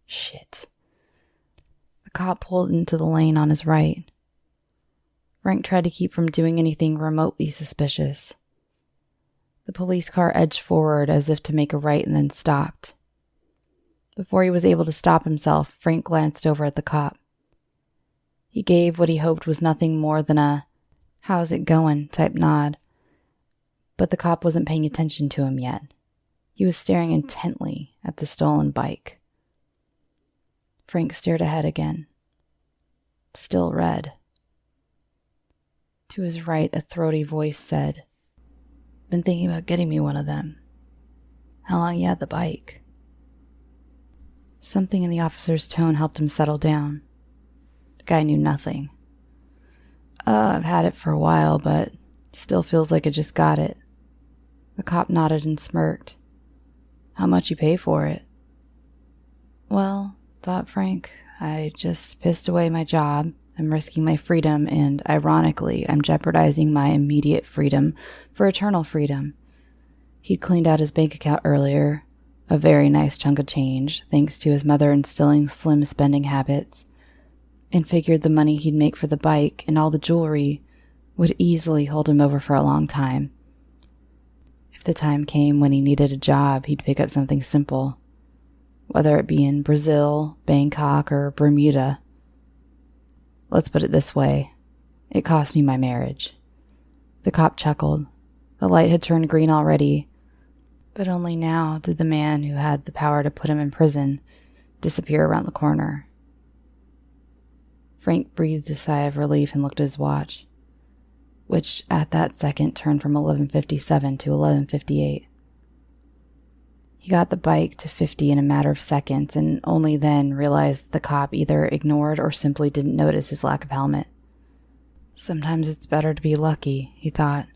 Shit. The cop pulled into the lane on his right. Frank tried to keep from doing anything remotely suspicious. The police car edged forward as if to make a right and then stopped. Before he was able to stop himself, Frank glanced over at the cop. He gave what he hoped was nothing more than a "how's it going" type nod. But the cop wasn't paying attention to him yet. He was staring intently at the stolen bike. Frank stared ahead again. Still red. To his right, a throaty voice said, "Been thinking about getting me one of them. How long you had the bike?" Something in the officer's tone helped him settle down. The guy knew nothing. I've had it for a while, but still feels like I just got it." The cop nodded and smirked. "How much you pay for it?" "Well," thought Frank, "I just pissed away my job. I'm risking my freedom, and ironically, I'm jeopardizing my immediate freedom for eternal freedom." He'd cleaned out his bank account earlier, a very nice chunk of change, thanks to his mother instilling slim spending habits, and figured the money he'd make for the bike and all the jewelry would easily hold him over for a long time. If the time came when he needed a job, he'd pick up something simple, whether it be in Brazil, Bangkok, or Bermuda. Let's put it this way. It cost me my marriage. The cop chuckled. The light had turned green already, but only now did the man who had the power to put him in prison disappear around the corner. Frank breathed a sigh of relief and looked at his watch, which at that second turned from 11:57 to 11:58. He got the bike to 50 in a matter of seconds, and only then realized the cop either ignored or simply didn't notice his lack of helmet. Sometimes it's better to be lucky, he thought.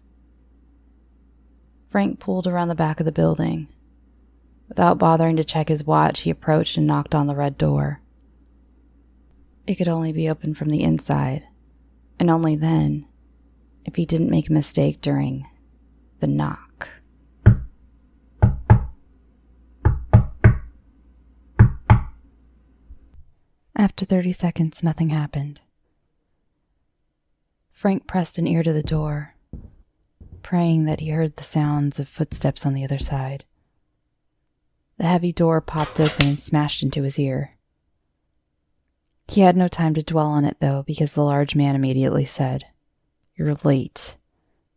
Frank pulled around the back of the building. Without bothering to check his watch, he approached and knocked on the red door. It could only be opened from the inside, and only then, if he didn't make a mistake during the knock. After 30 seconds, nothing happened. Frank pressed an ear to the door, praying that he heard the sounds of footsteps on the other side. The heavy door popped open and smashed into his ear. He had no time to dwell on it, though, because the large man immediately said, "You're late,"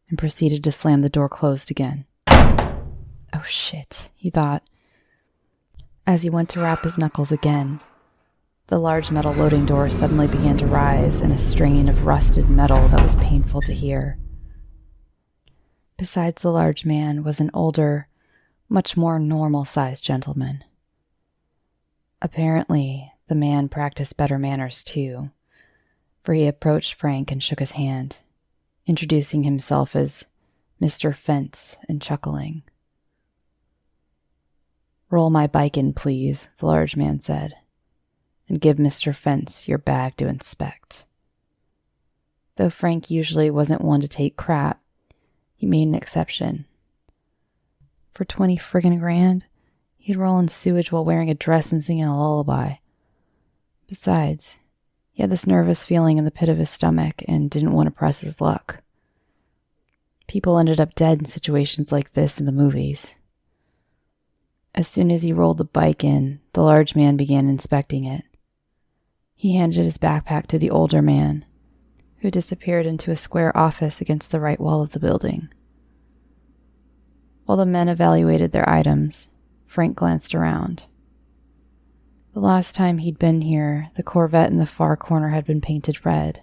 and proceeded to slam the door closed again. Oh shit, he thought. As he went to rap his knuckles again, the large metal loading door suddenly began to rise in a strain of rusted metal that was painful to hear. Besides the large man was an older, much more normal-sized gentleman. Apparently, the man practiced better manners too, for he approached Frank and shook his hand, introducing himself as Mr. Fence and chuckling. "Roll my bike in, please," the large man said, "and give Mr. Fence your bag to inspect." Though Frank usually wasn't one to take crap, he made an exception. For 20 friggin' grand, he'd roll in sewage while wearing a dress and singing a lullaby. Besides, he had this nervous feeling in the pit of his stomach and didn't want to press his luck. People ended up dead in situations like this in the movies. As soon as he rolled the bike in, the large man began inspecting it. He handed his backpack to the older man, who disappeared into a square office against the right wall of the building. While the men evaluated their items, Frank glanced around. The last time he'd been here, the Corvette in the far corner had been painted red.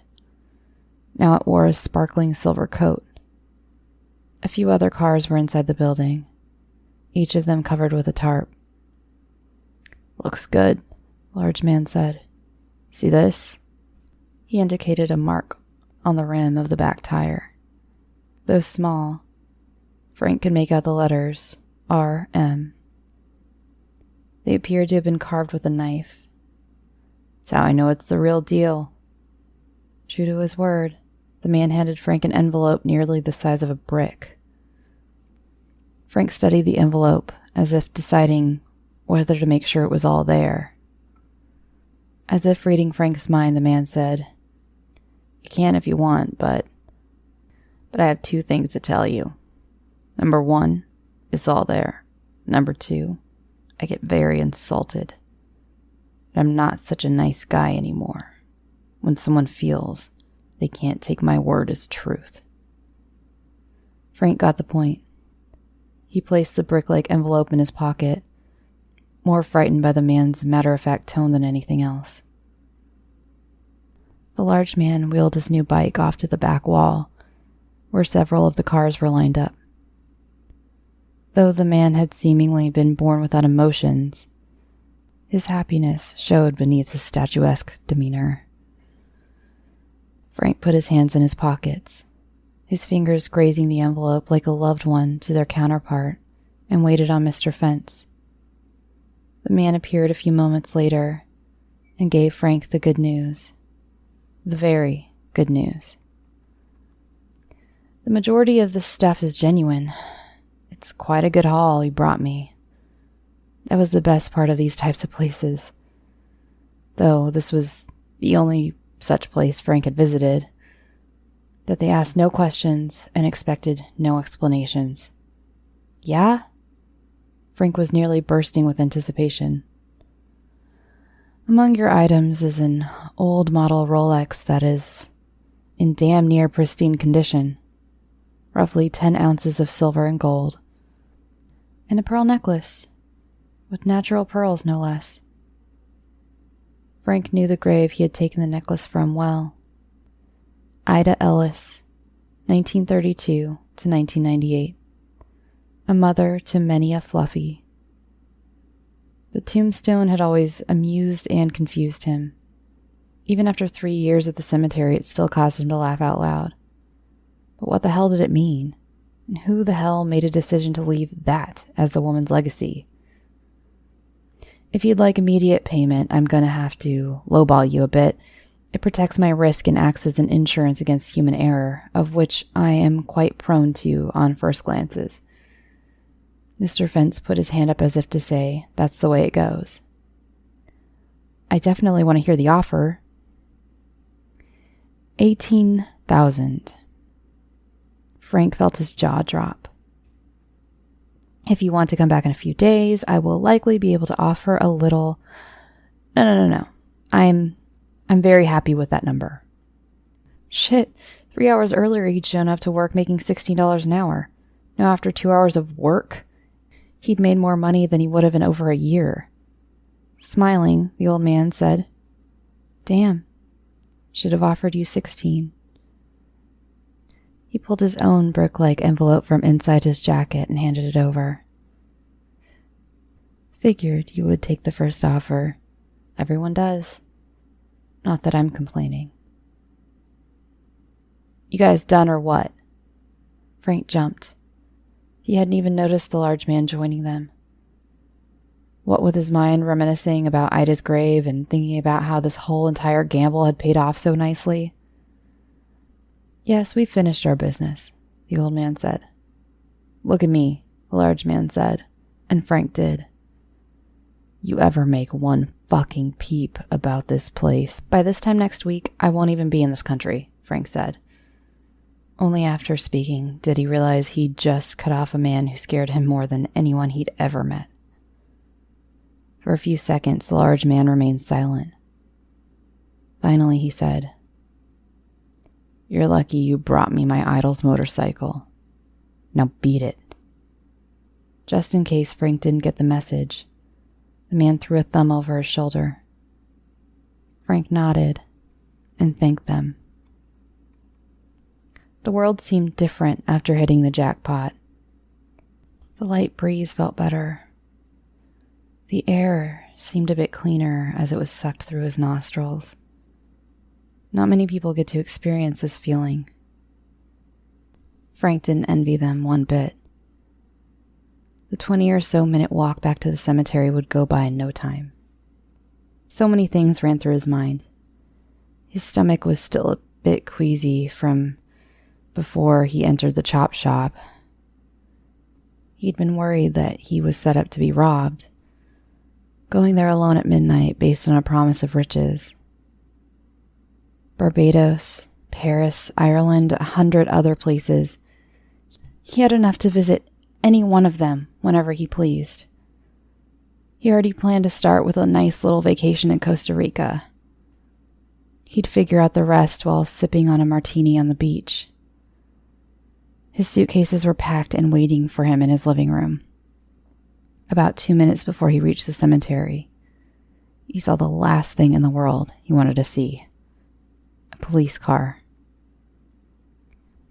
Now it wore a sparkling silver coat. A few other cars were inside the building, each of them covered with a tarp. "Looks good," the large man said. "See this?" He indicated a mark on the rim of the back tire. Though small, Frank could make out the letters R.M. They appeared to have been carved with a knife. "That's how I know it's the real deal." True to his word, the man handed Frank an envelope nearly the size of a brick. Frank studied the envelope as if deciding whether to make sure it was all there. As if reading Frank's mind, the man said, "You can if you want, but I have 2 things to tell you. Number 1, it's all there. Number 2, I get very insulted. I'm not such a nice guy anymore when someone feels they can't take my word as truth." Frank got the point. He placed the brick-like envelope in his pocket, more frightened by the man's matter-of-fact tone than anything else. The large man wheeled his new bike off to the back wall, where several of the cars were lined up. Though the man had seemingly been born without emotions, his happiness showed beneath his statuesque demeanor. Frank put his hands in his pockets, his fingers grazing the envelope like a loved one to their counterpart, and waited on Mr. Fence. The man appeared a few moments later and gave Frank the good news. The very good news. "The majority of this stuff is genuine. It's quite a good haul you brought me." That was the best part of these types of places. Though this was the only such place Frank had visited, that they asked no questions and expected no explanations. "Yeah?" Frank was nearly bursting with anticipation. "Among your items is an old model Rolex that is in damn near pristine condition, roughly 10 ounces of silver and gold, and a pearl necklace, with natural pearls no less." Frank knew the grave he had taken the necklace from well. Ida Ellis, 1932 to 1998. A mother to many a fluffy. The tombstone had always amused and confused him. Even after 3 years at the cemetery, it still caused him to laugh out loud. But what the hell did it mean? And who the hell made a decision to leave that as the woman's legacy? "If you'd like immediate payment, I'm going to have to lowball you a bit. It protects my risk and acts as an insurance against human error, of which I am quite prone to on first glances." Mr. Fence put his hand up as if to say, "That's the way it goes." "I definitely want to hear the offer." 18,000. Frank felt his jaw drop. "If you want to come back in a few days, I will likely be able to offer a little..." No. I'm very happy with that number." Shit, 3 hours earlier he'd shown up to work making $16 an hour. Now after 2 hours of work, he'd made more money than he would have in over a year. Smiling, the old man said, "Damn, should have offered you 16. He pulled his own brick-like envelope from inside his jacket and handed it over. "Figured you would take the first offer. Everyone does. Not that I'm complaining." "You guys done or what?" Frank jumped. He hadn't even noticed the large man joining them. What with his mind reminiscing about Ida's grave and thinking about how this whole entire gamble had paid off so nicely. "Yes, we've finished our business," the old man said. "Look at me," the large man said, and Frank did. "You ever make one fucking peep about this place, by this time next week, I won't even be in this country," Frank said. Only after speaking did he realize he'd just cut off a man who scared him more than anyone he'd ever met. For a few seconds, the large man remained silent. Finally, he said, You're lucky you brought me my idol's motorcycle. Now beat it." Just in case Frank didn't get the message, the man threw a thumb over his shoulder. Frank nodded and thanked them. The world seemed different after hitting the jackpot. The light breeze felt better. The air seemed a bit cleaner as it was sucked through his nostrils. Not many people get to experience this feeling. Frank didn't envy them one bit. The 20 or so minute walk back to the cemetery would go by in no time. So many things ran through his mind. His stomach was still a bit queasy from before he entered the chop shop. He'd been worried that he was set up to be robbed, going there alone at midnight based on a promise of riches. Barbados, Paris, Ireland, 100 other places. He had enough to visit any one of them whenever he pleased. He already planned to start with a nice little vacation in Costa Rica. He'd figure out the rest while sipping on a martini on the beach. His suitcases were packed and waiting for him in his living room. About 2 minutes before he reached the cemetery, he saw the last thing in the world he wanted to see: a police car.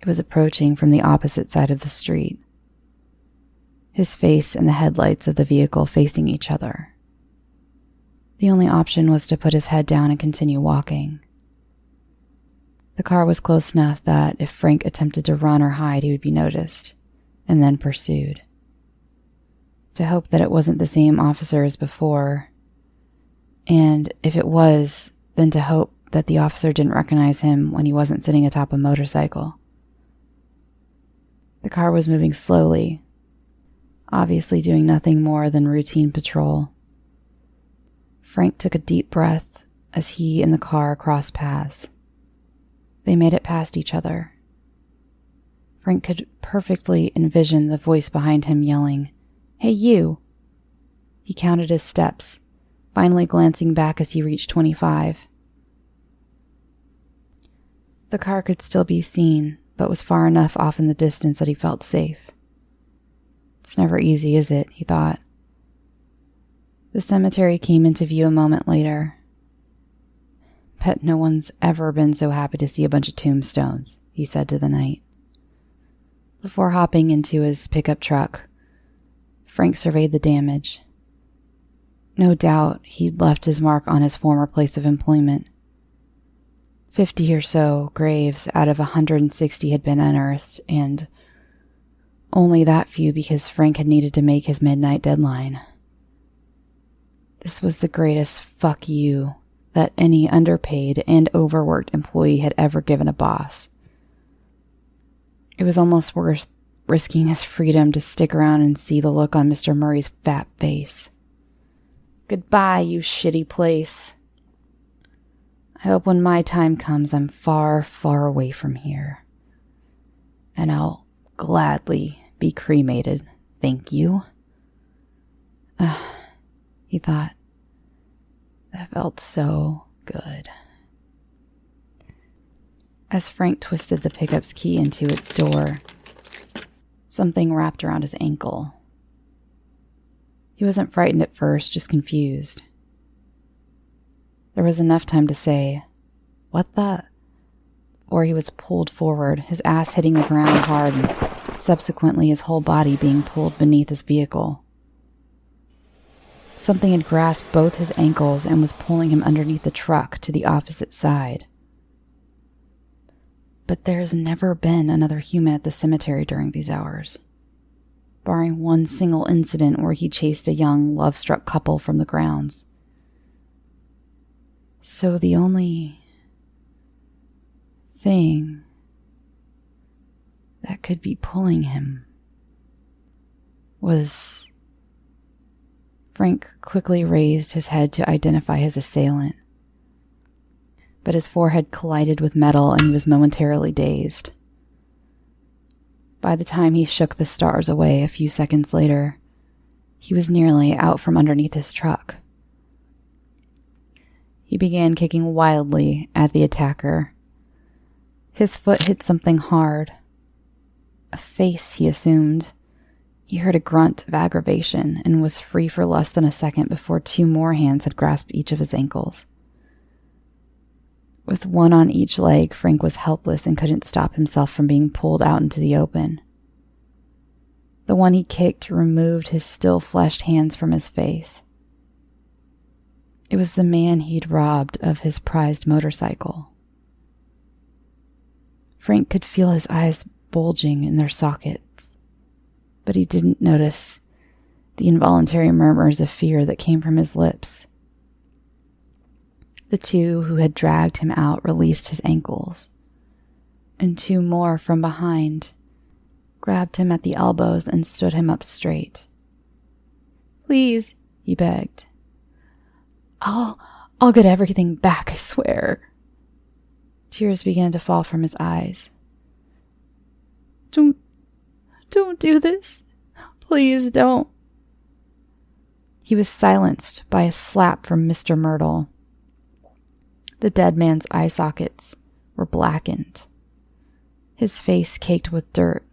It was approaching from the opposite side of the street, his face and the headlights of the vehicle facing each other. The only option was to put his head down and continue walking. The car was close enough that if Frank attempted to run or hide, he would be noticed and then pursued. To hope that it wasn't the same officer as before, and if it was, then to hope that the officer didn't recognize him when he wasn't sitting atop a motorcycle. The car was moving slowly, obviously doing nothing more than routine patrol. Frank took a deep breath as he and the car crossed paths. They made it past each other. Frank could perfectly envision the voice behind him yelling, "Hey, you!" He counted his steps, finally glancing back as he reached 25. The car could still be seen, but was far enough off in the distance that he felt safe. It's never easy, is it? He thought. The cemetery came into view a moment later. Bet no one's ever been so happy to see a bunch of tombstones, he said to the night. Before hopping into his pickup truck, Frank surveyed the damage. No doubt he'd left his mark on his former place of employment. 50 or so graves out of 160 had been unearthed, and only that few because Frank had needed to make his midnight deadline. This was the greatest fuck you that any underpaid and overworked employee had ever given a boss. It was almost worth risking his freedom to stick around and see the look on Mr. Murray's fat face. "Goodbye, you shitty place. I hope when my time comes I'm far, far away from here. And I'll gladly be cremated, thank you." He thought. That felt so good. As Frank twisted the pickup's key into its door, something wrapped around his ankle. He wasn't frightened at first, just confused. There was enough time to say, "What the?" Or he was pulled forward, his ass hitting the ground hard, and subsequently his whole body being pulled beneath his vehicle. Something had grasped both his ankles and was pulling him underneath the truck to the opposite side. But there's never been another human at the cemetery during these hours, barring one single incident where he chased a young, love-struck couple from the grounds. So the only thing that could be pulling him was... Frank quickly raised his head to identify his assailant, but his forehead collided with metal and he was momentarily dazed. By the time he shook the stars away a few seconds later, he was nearly out from underneath his truck. He began kicking wildly at the attacker. His foot hit something hard. A face, he assumed. He heard a grunt of aggravation and was free for less than a second before 2 more hands had grasped each of his ankles. With one on each leg, Frank was helpless and couldn't stop himself from being pulled out into the open. The one he kicked removed his still-fleshed hands from his face. It was the man he'd robbed of his prized motorcycle. Frank could feel his eyes bulging in their sockets, but he didn't notice the involuntary murmurs of fear that came from his lips. The 2 who had dragged him out released his ankles, and 2 more from behind grabbed him at the elbows and stood him up straight. "Please," he begged. I'll get everything back, I swear." Tears began to fall from his eyes. Don't do this. Please don't." He was silenced by a slap from Mr. Myrtle. The dead man's eye sockets were blackened, his face caked with dirt.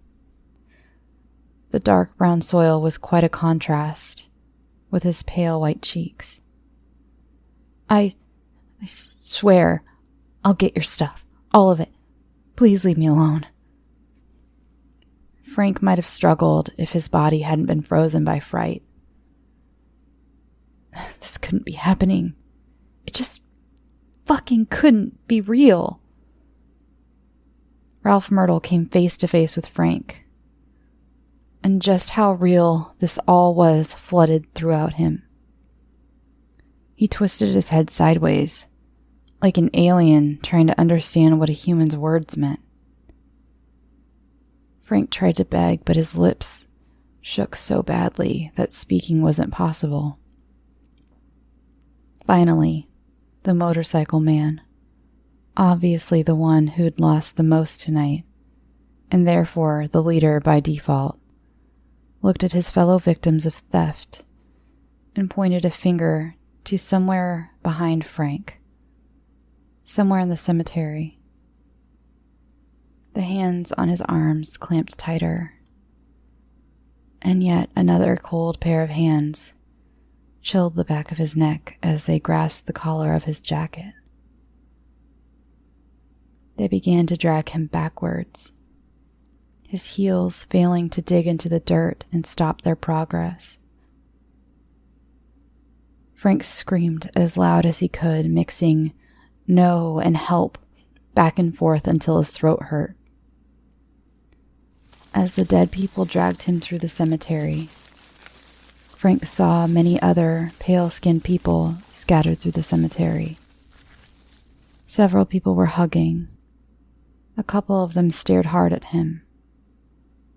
The dark brown soil was quite a contrast with his pale white cheeks. I swear I'll get your stuff, all of it. Please leave me alone." Frank might have struggled if his body hadn't been frozen by fright. This couldn't be happening. It just fucking couldn't be real. Ralph Myrtle came face to face with Frank, and just how real this all was flooded throughout him. He twisted his head sideways, like an alien trying to understand what a human's words meant. Frank tried to beg, but his lips shook so badly that speaking wasn't possible. Finally, the motorcycle man, obviously the one who'd lost the most tonight, and therefore the leader by default, looked at his fellow victims of theft and pointed a finger to somewhere behind Frank, somewhere in the cemetery. The hands on his arms clamped tighter, and yet another cold pair of hands chilled the back of his neck as they grasped the collar of his jacket. They began to drag him backwards, his heels failing to dig into the dirt and stop their progress. Frank screamed as loud as he could, mixing "no" and "help" back and forth until his throat hurt. As the dead people dragged him through the cemetery, Frank saw many other pale-skinned people scattered through the cemetery. Several people were hugging. A couple of them stared hard at him,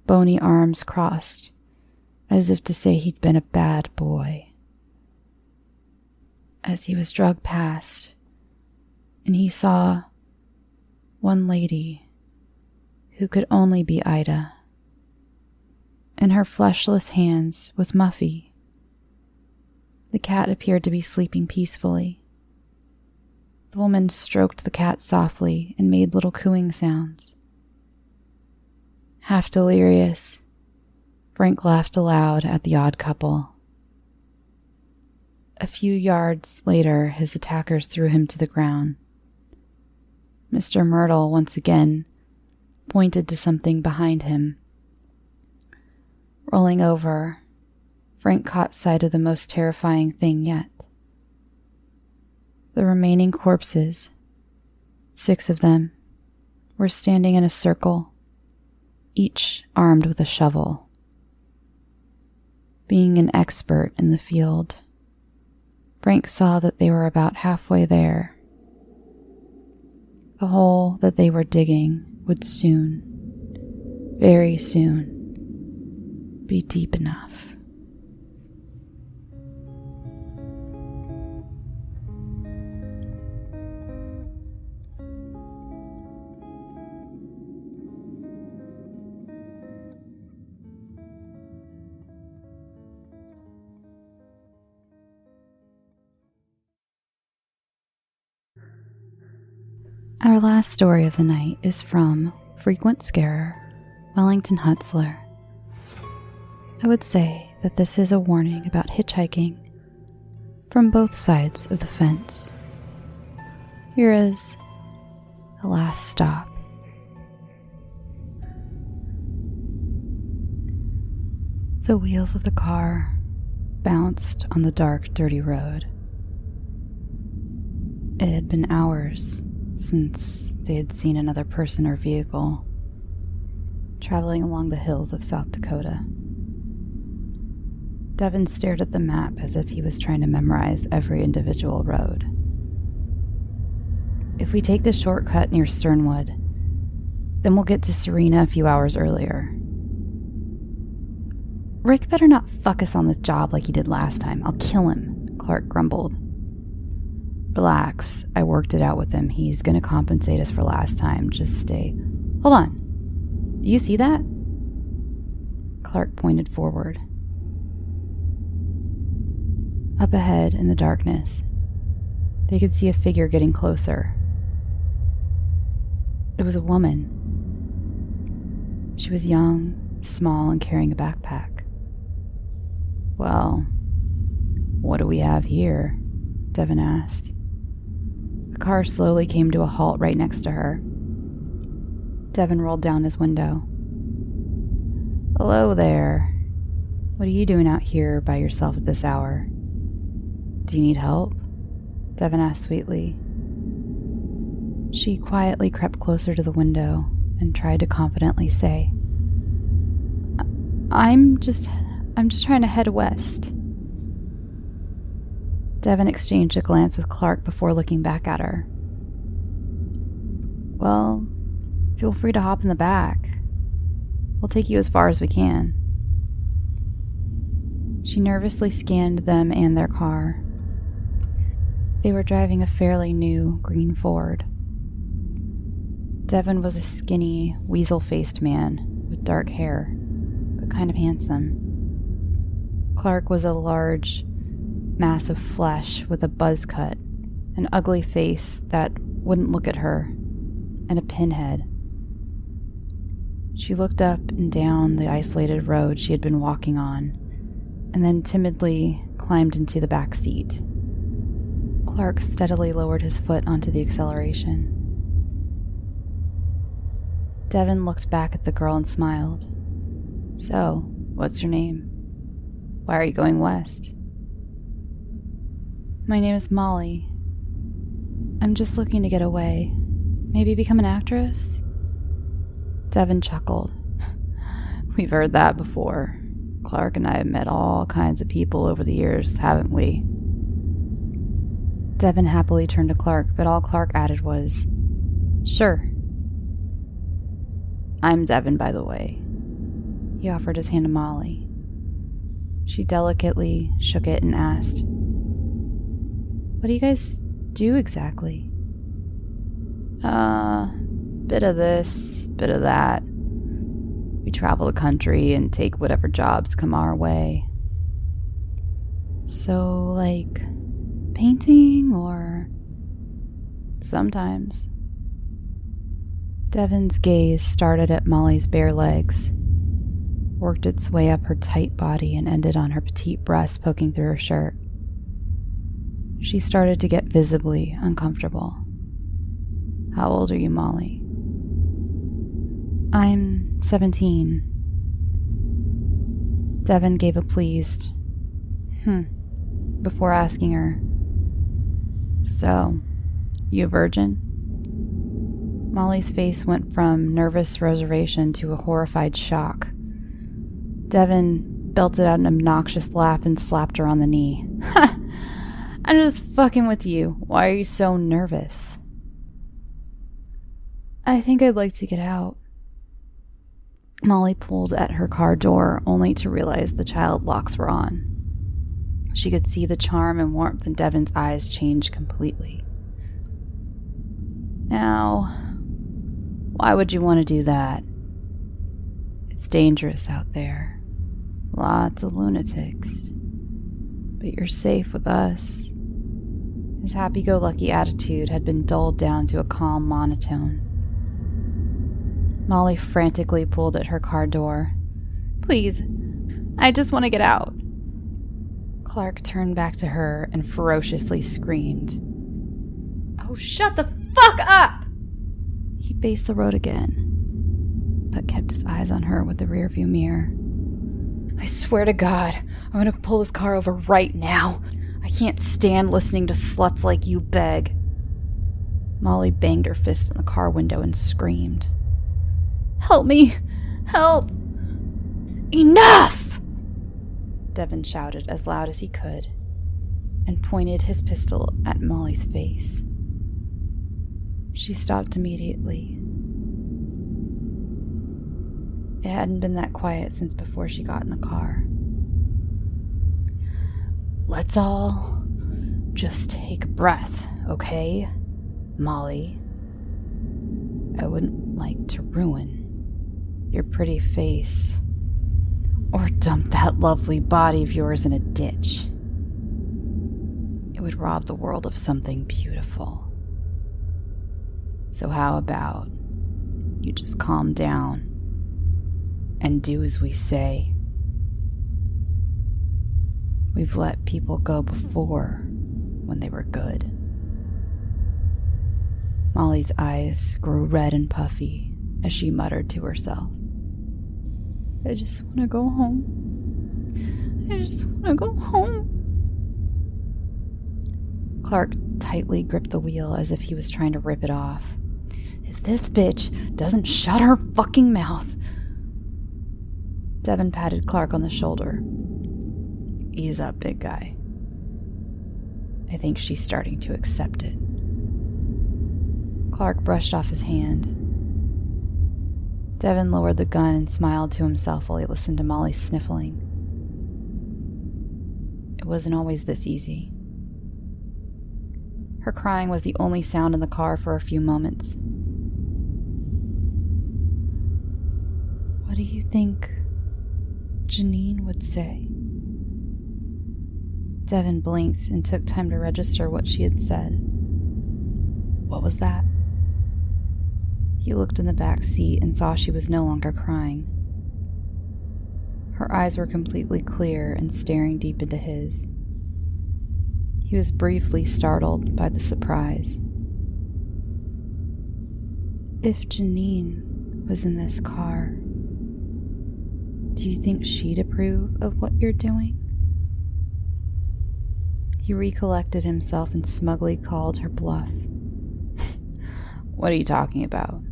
bony arms crossed, as if to say he'd been a bad boy. As he was dragged past, and he saw one lady who could only be Ida. In her fleshless hands was Muffy. The cat appeared to be sleeping peacefully. The woman stroked the cat softly and made little cooing sounds. Half delirious, Frank laughed aloud at the odd couple. A few yards later, his attackers threw him to the ground. Mr. Myrtle once again pointed to something behind him. Rolling over, Frank caught sight of the most terrifying thing yet. The remaining corpses, 6 of them, were standing in a circle, each armed with a shovel. Being an expert in the field, Frank saw that they were about halfway there. The hole that they were digging would soon, very soon, be deep enough. Our last story of the night is from frequent scarer, Wellington Hutslar. I would say that this is a warning about hitchhiking from both sides of the fence. Here is the last stop. The wheels of the car bounced on the dark, dirty road. It had been hours since they had seen another person or vehicle traveling along the hills of South Dakota. Devin stared at the map as if he was trying to memorize every individual road. If we take the shortcut near Sternwood, then we'll get to Serena a few hours earlier. Rick better not fuck us on this job like he did last time. I'll kill him, Clark grumbled. Relax, I worked it out with him. He's gonna compensate us for last time. Just stay. Hold on. Do you see that? Clark pointed forward. Up ahead in the darkness, they could see a figure getting closer. It was a woman. She was young, small, and carrying a backpack. Well, what do we have here? Devin asked. The car slowly came to a halt right next to her. Devin rolled down his window. Hello there. What are you doing out here by yourself at this hour? Do you need help? Devin asked sweetly. She quietly crept closer to the window and tried to confidently say, I'm just trying to head west. Devin exchanged a glance with Clark before looking back at her. Well, feel free to hop in the back. We'll take you as far as we can. She nervously scanned them and their car. They were driving a fairly new green Ford. Devin was a skinny, weasel-faced man with dark hair, but kind of handsome. Clark was a large mass of flesh with a buzz cut, an ugly face that wouldn't look at her, and a pinhead. She looked up and down the isolated road she had been walking on, and then timidly climbed into the back seat. Clark steadily lowered his foot onto the acceleration. Devin looked back at the girl and smiled. So, what's your name? Why are you going west? My name is Molly. I'm just looking to get away. Maybe become an actress? Devin chuckled. We've heard that before. Clark and I have met all kinds of people over the years, haven't we? Devin happily turned to Clark, but all Clark added was, Sure. I'm Devin, by the way. He offered his hand to Molly. She delicately shook it and asked, What do you guys do exactly? Bit of this, bit of that. We travel the country and take whatever jobs come our way. So, like, painting or... Sometimes. Devin's gaze started at Molly's bare legs, worked its way up her tight body and ended on her petite breast poking through her shirt. She started to get visibly uncomfortable. How old are you, Molly? I'm 17. Devin gave a pleased, before asking her, So, you a virgin? Molly's face went from nervous reservation to a horrified shock. Devin belted out an obnoxious laugh and slapped her on the knee. I'm just fucking with you. Why are you so nervous? I think I'd like to get out. Molly pulled at her car door, only to realize the child locks were on. She could see the charm and warmth in Devin's eyes change completely. Now, why would you want to do that? It's dangerous out there. Lots of lunatics. But you're safe with us. His happy-go-lucky attitude had been dulled down to a calm monotone. Molly frantically pulled at her car door. "Please, I just want to get out." Clark turned back to her and ferociously screamed. "Oh, shut the fuck up!" He faced the road again, but kept his eyes on her with the rearview mirror. "I swear to God, I'm going to pull this car over right now. I can't stand listening to sluts like you beg." Molly banged her fist on the car window and screamed. "Help me! Help!" "Enough!" Devin shouted as loud as he could and pointed his pistol at Molly's face. She stopped immediately. It hadn't been that quiet since before she got in the car. "Let's all just take a breath, okay, Molly? I wouldn't like to ruin your pretty face or dump that lovely body of yours in a ditch. It would rob the world of something beautiful. So how about you just calm down and do as we say? We've let people go before when they were good." Molly's eyes grew red and puffy as she muttered to herself, "I just want to go home. I just want to go home." Clark tightly gripped the wheel as if he was trying to rip it off. "If this bitch doesn't shut her fucking mouth." Devin patted Clark on the shoulder. "Ease up, big guy. I think she's starting to accept it." Clark brushed off his hand. Devin lowered the gun and smiled to himself while he listened to Molly sniffling. It wasn't always this easy. Her crying was the only sound in the car for a few moments. "What do you think Janine would say?" Devin blinked and took time to register what she had said. "What was that?" He looked in the back seat and saw she was no longer crying. Her eyes were completely clear and staring deep into his. He was briefly startled by the surprise. "If Janine was in this car, do you think she'd approve of what you're doing?" He recollected himself and smugly called her bluff. "What are you talking about?"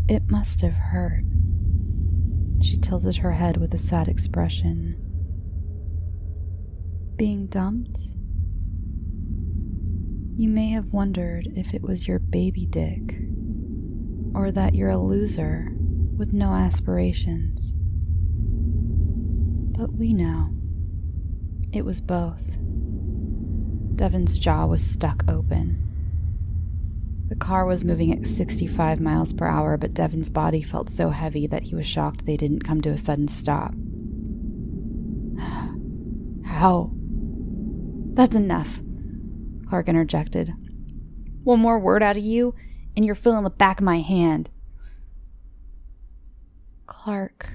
"It must have hurt." She tilted her head with a sad expression. "Being dumped? You may have wondered if it was your baby dick, or that you're a loser with no aspirations. But we know. It was both." Devin's jaw was stuck open. The car was moving at 65 miles per hour, but Devin's body felt so heavy that he was shocked they didn't come to a sudden stop. "How?" "That's enough," Clark interjected. "One more word out of you, and you're feeling the back of my hand." Clark.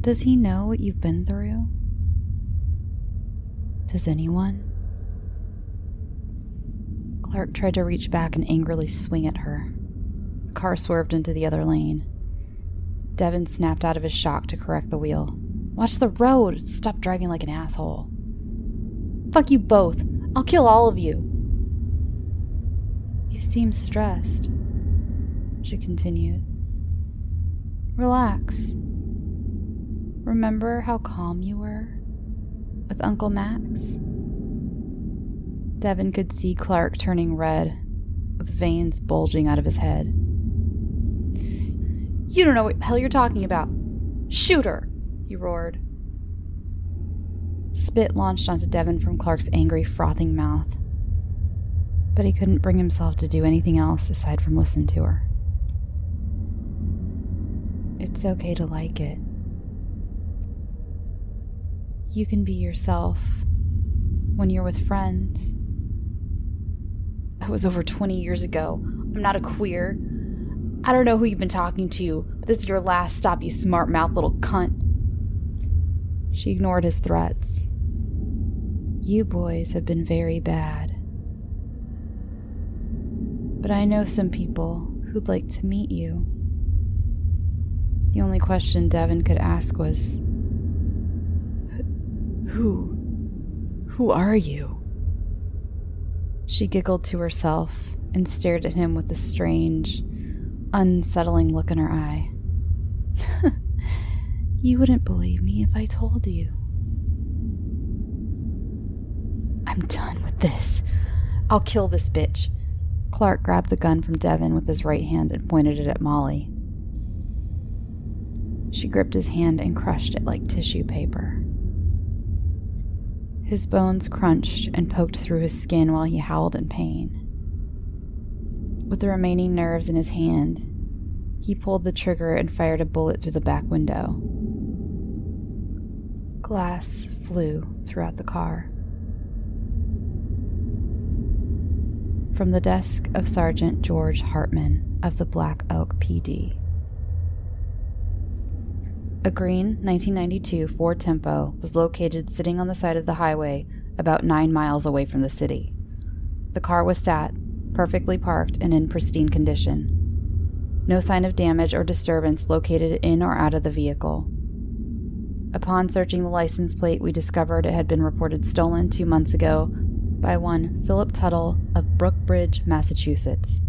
Does he know what you've been through? Does anyone? Clark tried to reach back and angrily swing at her. The car swerved into the other lane. Devin snapped out of his shock to correct the wheel. "Watch the road! Stop driving like an asshole." "Fuck you both! I'll kill all of you!" "You seem stressed," she continued. "Relax. Remember how calm you were with Uncle Max?" Devin could see Clark turning red, with veins bulging out of his head. "You don't know what the hell you're talking about. Shoot her!" he roared. Spit launched onto Devin from Clark's angry, frothing mouth, but he couldn't bring himself to do anything else aside from listen to her. "It's okay to like it. You can be yourself when you're with friends. That was over 20 years ago. I'm not a queer. I don't know who you've been talking to, but this is your last stop, you smart-mouthed little cunt. She ignored his threats. You boys have been very bad. But I know some people who'd like to meet you. The only question Devin could ask was, Who are you? She giggled to herself and stared at him with a strange, unsettling look in her eye. You wouldn't believe me if I told you. I'm done with this. I'll kill this bitch. Clark grabbed the gun from Devin with his right hand and pointed it at Molly. She gripped his hand and crushed it like tissue paper. His bones crunched and poked through his skin while he howled in pain. With the remaining nerves in his hand, he pulled the trigger and fired a bullet through the back window. Glass flew throughout the car. From the desk of Sergeant George Hartman of the Black Oak PD. A green 1992 Ford Tempo was located sitting on the side of the highway about 9 miles away from the city. The car was sat, perfectly parked and in pristine condition. No sign of damage or disturbance located in or out of the vehicle. Upon searching the license plate, we discovered it had been reported stolen 2 months ago by one Philip Tuttle of Brookbridge, Massachusetts.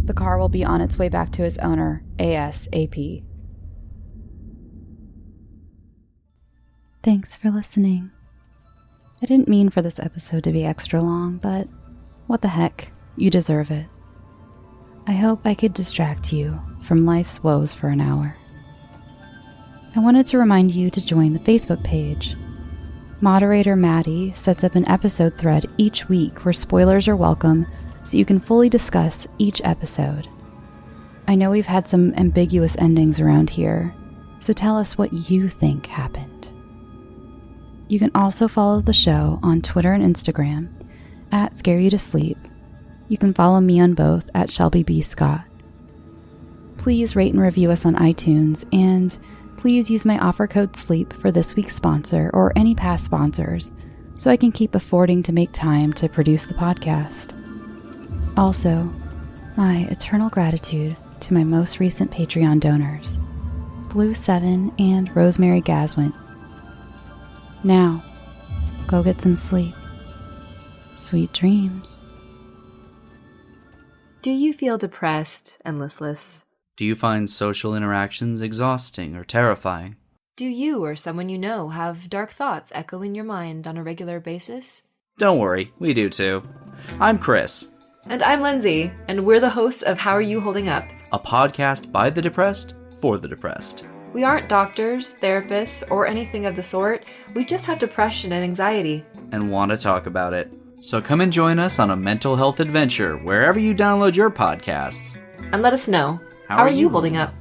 The car will be on its way back to its owner, ASAP. Thanks for listening. I didn't mean for this episode to be extra long, but what the heck, you deserve it. I hope I could distract you from life's woes for an hour. I wanted to remind you to join the Facebook page. Moderator Maddie sets up an episode thread each week where spoilers are welcome so you can fully discuss each episode. I know we've had some ambiguous endings around here, so tell us what you think happened. You can also follow the show on Twitter and Instagram at Scare You to Sleep. You can follow me on both at Shelby B. Scott. Please rate and review us on iTunes, and please use my offer code SLEEP for this week's sponsor or any past sponsors so I can keep affording to make time to produce the podcast. Also, my eternal gratitude to my most recent Patreon donors, Blue7 and Rosemary Gaswint. Now, go get some sleep. Sweet dreams. Do you feel depressed and listless? Do you find social interactions exhausting or terrifying? Do you or someone you know have dark thoughts echo in your mind on a regular basis? Don't worry, we do too. I'm Chris. And I'm Lindsay, and we're the hosts of How Are You Holding Up? A podcast by the depressed for the depressed. We aren't doctors, therapists, or anything of the sort. We just have depression and anxiety. And want to talk about it. So come and join us on a mental health adventure wherever you download your podcasts. And let us know, how are you holding up?